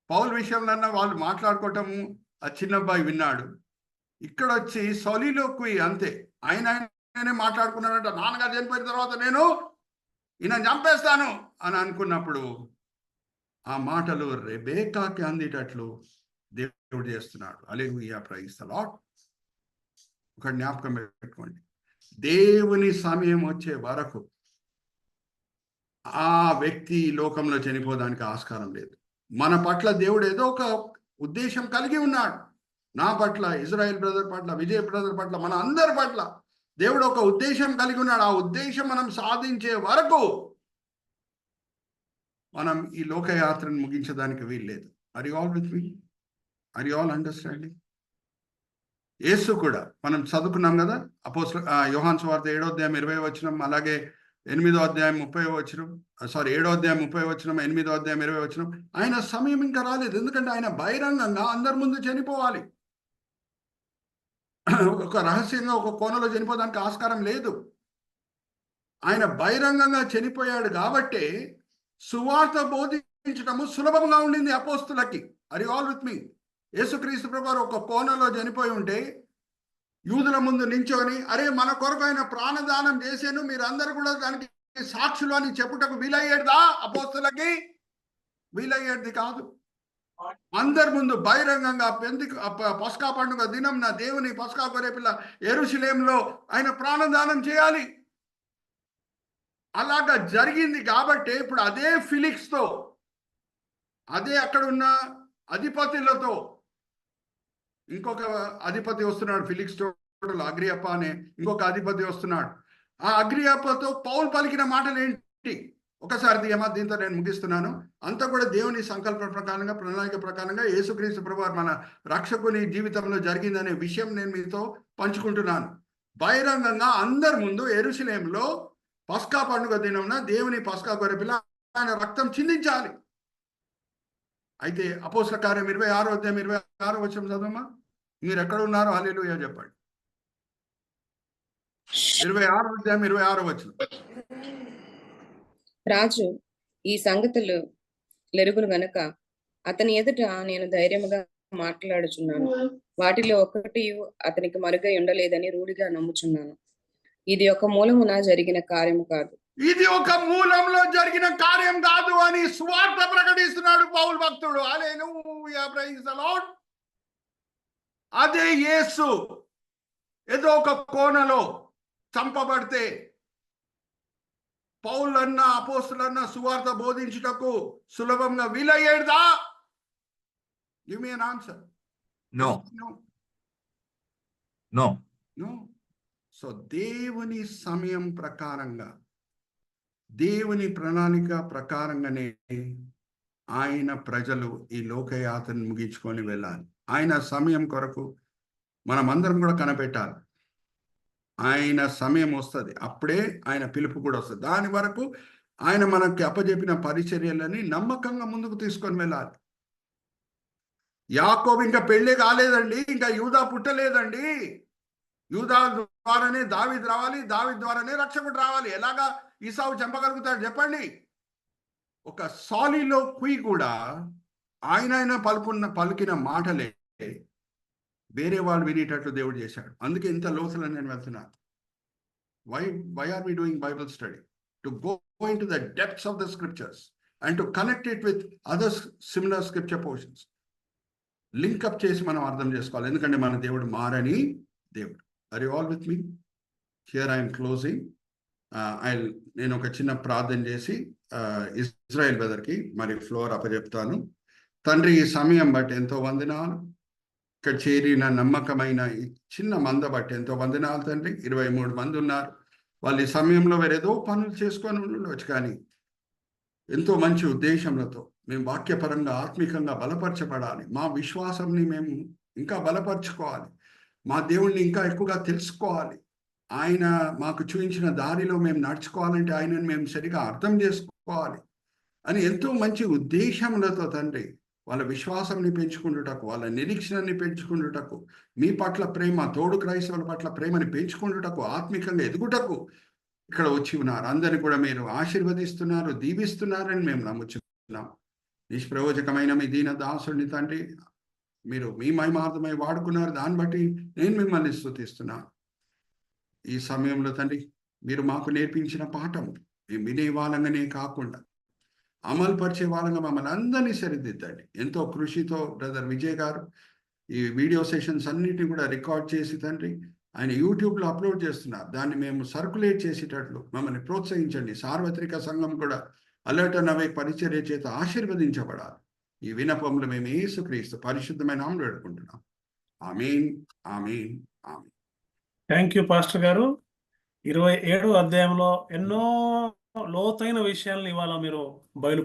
Paul విషయంలో వాళ్ళు మాట్లాడుకోవటము ఆ చిన్న అబ్బాయి విన్నాడు. ఇక్కడ వచ్చి సాలిలోక్వి, అంతే. ఆయననే మాట్లాడుకున్నాడంట. నాన్నగారు చనిపోయిన తర్వాత నేను ఈయన చంపేస్తాను అని అనుకున్నప్పుడు ఆ మాటలు రెబేకాకి అందేటట్లు దేవుడు చేస్తున్నాడు. హల్లెలూయా, ప్రైజ్ ది లార్డ్. ఒక జ్ఞాపకం పెట్టుకోండి, దేవుని సమయం వచ్చే వరకు ఆ వ్యక్తి లోకంలో చనిపోవడానికి ఆస్కారం లేదు. మన పట్ల దేవుడు ఏదో ఒక ఉద్దేశం కలిగి ఉన్నాడు. నా పట్ల, ఇజ్రాయెల్ బ్రదర్ పట్ల, విజయ్ బ్రదర్ పట్ల, మన అందరి పట్ల దేవుడు ఒక ఉద్దేశం కలిగి ఉన్నాడు. ఆ ఉద్దేశం మనం సాధించే వరకు మనం ఈ లోకయాత్రను ముగించడానికి వీల్లేదు. Are you all with me? Are you all understanding? యేసు కూడా మనం చదువుకున్నాం కదా, యోహాను సువార్త 7వ అధ్యాయం 20వ వచనం, అలాగే 8వ అధ్యాయం 30వ వచనం, 7వ అధ్యాయం 30వ వచనం, 8వ అధ్యాయం 20వ వచనం. ఆయన సమయం ఇంకా రాలేదు, ఎందుకంటే ఆయన బహిరంగంగా అందరి ముందు చనిపోవాలి. ఒక రహస్యంగా ఒక కోణలో చనిపోవడానికి ఆస్కారం లేదు. ఆయన బహిరంగంగా చనిపోయాడు కాబట్టి సువార్త బోధించటము సులభంగా ఉండింది అపోస్తులకి. ఆర్ యు ఆల్ విత్ మీ? యేసుక్రీస్తు ప్రభువారు ఒక కోణలో చనిపోయి ఉంటే యూదుల ముందు నించొని, అరే మన కొరకు ఆయన ప్రాణదానం చేశాను, మీరందరూ కూడా దానికి సాక్షులు అని చెప్పుటకు వీలయ్యేదా? అపోస్తులకి వీలయ్యేది కాదు. అందరి ముందు బహిరంగంగా పస్కా పండుగ దినం నా దేవుని పస్కా గొర్రెపిల్ల యెరూషలేములో ఆయన ప్రాణదానం చేయాలి. అలాగా జరిగింది కాబట్టి ఇప్పుడు అదే ఫిలిక్స్తో, అదే అక్కడ ఉన్న అధిపతులతో, ఇంకొక అధిపతి వస్తున్నాడు, ఫిలిక్స్ తోటలో అగ్రియప్ప అనే ఇంకొక అధిపతి వస్తున్నాడు. ఆ అగ్రియప్పతో పౌలు పలికిన మాటలు ఏంటి? ఒకసారి దీంతో నేను ముగిస్తున్నాను. అంతా కూడా దేవుని సంకల్ప ప్రకారంగా, ప్రణాళిక ప్రకారంగా యేసుక్రీస్తు ప్రభువారు మన రక్షకుని జీవితంలో జరిగిందనే విషయం నేను మీతో పంచుకుంటున్నాను. బహిరంగంగా అందరి ముందు యెరూషలేములో పస్కా పండుగ దినమున దేవుని పస్కా గొర్రెపిల్ల ఆయన రక్తం చిందించాలి. అయితే అపోస్తల కార్యం 26వ అధ్యాయం 26వ వచనం చదవమ్మా. మీరు ఎక్కడ ఉన్నారో హల్లెలూయా చెప్పండి. 26వ అధ్యాయం 26వ వచనం. రాజు ఈ సంగతులు లెరుగును గనక అతని ఎదుట నేను ధైర్యముగా మాట్లాడుచున్నాను. వాటిలో ఒకటి అతనికి మరుగై ఉండలేదని రూఢిగా నమ్ముచున్నాను. ఇది ఒక మూలమున జరిగిన కార్యము కాదు. ఇది ఒక మూలంలో జరిగిన కార్యం కాదు అని సువార్త ప్రకటిస్తున్నాడు పౌలు భక్తుడు. హల్లెలూయా, ప్రైజ్ ది లార్డ్. అదే యేసు ఏదో ఒక కోణలో చంపబడితే పౌలన్నా అపోస్తులన్నా సువార్త బోధించుటకు సులభంగా వీలయ్యేదా? Give me an answer. No. No. No. No. So దేవుని సమయం ప్రకారంగా, దేవుని ప్రణాళిక ప్రకారంగానే ఆయన ప్రజలు ఈ లోకయాత్రను ముగించుకొని వెళ్ళాలి. ఆయన సమయం కొరకు మనమందరం కూడా కనిపెట్టాలి. ఆయన సమయం వస్తుంది, అప్పుడే ఆయన పిలుపు కూడా వస్తుంది. దాని వరకు ఆయన మనకి అప్పచెప్పిన పరిచర్యలని నమ్మకంగా ముందుకు తీసుకొని వెళ్ళాలి. యాకోబు ఇంకా పెళ్ళి కాలేదండి, ఇంకా యూదా పుట్టలేదండి. యూదా ద్వారానే దావీదు రావాలి, దావీదు ద్వారానే రక్షకుడు రావాలి. ఎలాగా ఈసావు చంపగలుగుతాడు చెప్పండి? ఒక సాలిలో కుయి కూడా ఆయన పలికిన మాటలే వేరే వాళ్ళు వినేటట్లు దేవుడు చేశాడు. అందుకే ఇంత లోతులో నేను వెళ్తున్నాను. Why are we doing Bible study? To go in to the depths of the scriptures and to connect it with other similar scripture portions. Link up చేసి మనం అర్థం చేసుకోవాలి, ఎందుకంటే మన దేవుడు మారని దేవుడు. Are you all with me? Here I'm closing. నేను ఒక చిన్న ప్రార్థన చేసి ఇజ్రాయెల్ బ్రదర్కి మరి ఫ్లోర్ అప్పచెప్తాను. తండ్రి, ఈ సమయం బట్టి ఎంతో వందనాలు. ఇక్కడ చేరిన నమ్మకమైన ఈ చిన్న మంద బట్టి ఎంతో వందనాలు తండ్రి. 23 మంది ఉన్నారు. వాళ్ళు ఈ సమయంలో వేరేదో పనులు చేసుకొని ఉండవచ్చు, కానీ ఎంతో మంచి ఉద్దేశంలతో మేము వాక్యపరంగా ఆత్మికంగా బలపరచబడాలి. మా విశ్వాసంని మేము ఇంకా బలపరచుకోవాలి. మా దేవుణ్ణి ఇంకా ఎక్కువగా తెలుసుకోవాలి. ఆయన మాకు చూపించిన దారిలో మేము నడుచుకోవాలంటే ఆయనను మేము సరిగా అర్థం చేసుకోవాలి అని ఎంతో మంచి ఉద్దేశములతో తండ్రి వాళ్ళ విశ్వాసాన్ని పెంచుకుంటుటకు, వాళ్ళ నిరీక్షణని పెంచుకుంటుటకు, మీ పట్ల ప్రేమ, తోడు క్రైస్తవుల పట్ల ప్రేమని పెంచుకుంటుటకు, ఆత్మికంగా ఎదుగుటకు ఇక్కడ వచ్చి ఉన్నారు. అందరినీ కూడా మీరు ఆశీర్వదిస్తున్నారు, దీవిస్తున్నారని మేము నమ్ముచున్నాం. నిష్ప్రయోజకమైన మీ దీన దాసుడిని తండ్రి మీరు మీ మహిమార్థమై వాడుకున్నారు. దాన్ని బట్టి నేను మిమ్మల్ని స్తుతిస్తున్నాను. ఈ సమయంలో తండ్రి మీరు మాకు నేర్పించిన పాఠం మేము వినే వాళ్ళంగానే కాకుండా అమలు పరిచే వాళ్ళంగా మమ్మల్ని అందరినీ సరిదిద్దండి. ఎంతో కృషితో బ్రదర్ విజయ్ గారు ఈ వీడియో సెషన్స్ అన్నిటిని కూడా రికార్డ్ చేసి తండ్రి ఆయన యూట్యూబ్లో అప్లోడ్ చేస్తున్నారు. దాన్ని మేము సర్క్యులేట్ చేసేటట్లు మమ్మల్ని ప్రోత్సహించండి. సార్వత్రిక సంఘం కూడా అలర్ట్ నవే పరిచర్య చేత ఆశీర్వదించబడాలి. ఈ వినపంలో మేము యేసుక్రీస్తు పరిశుద్ధమైన నామములో వేడుకుంటున్నాం. ఆమేన్, ఆమేన్, ఆమేన్. థ్యాంక్ యూ పాస్టర్ గారు. 27వ అధ్యాయంలో ఎన్నో లోతైన విషయాలను ఇవాళ మీరు బయలు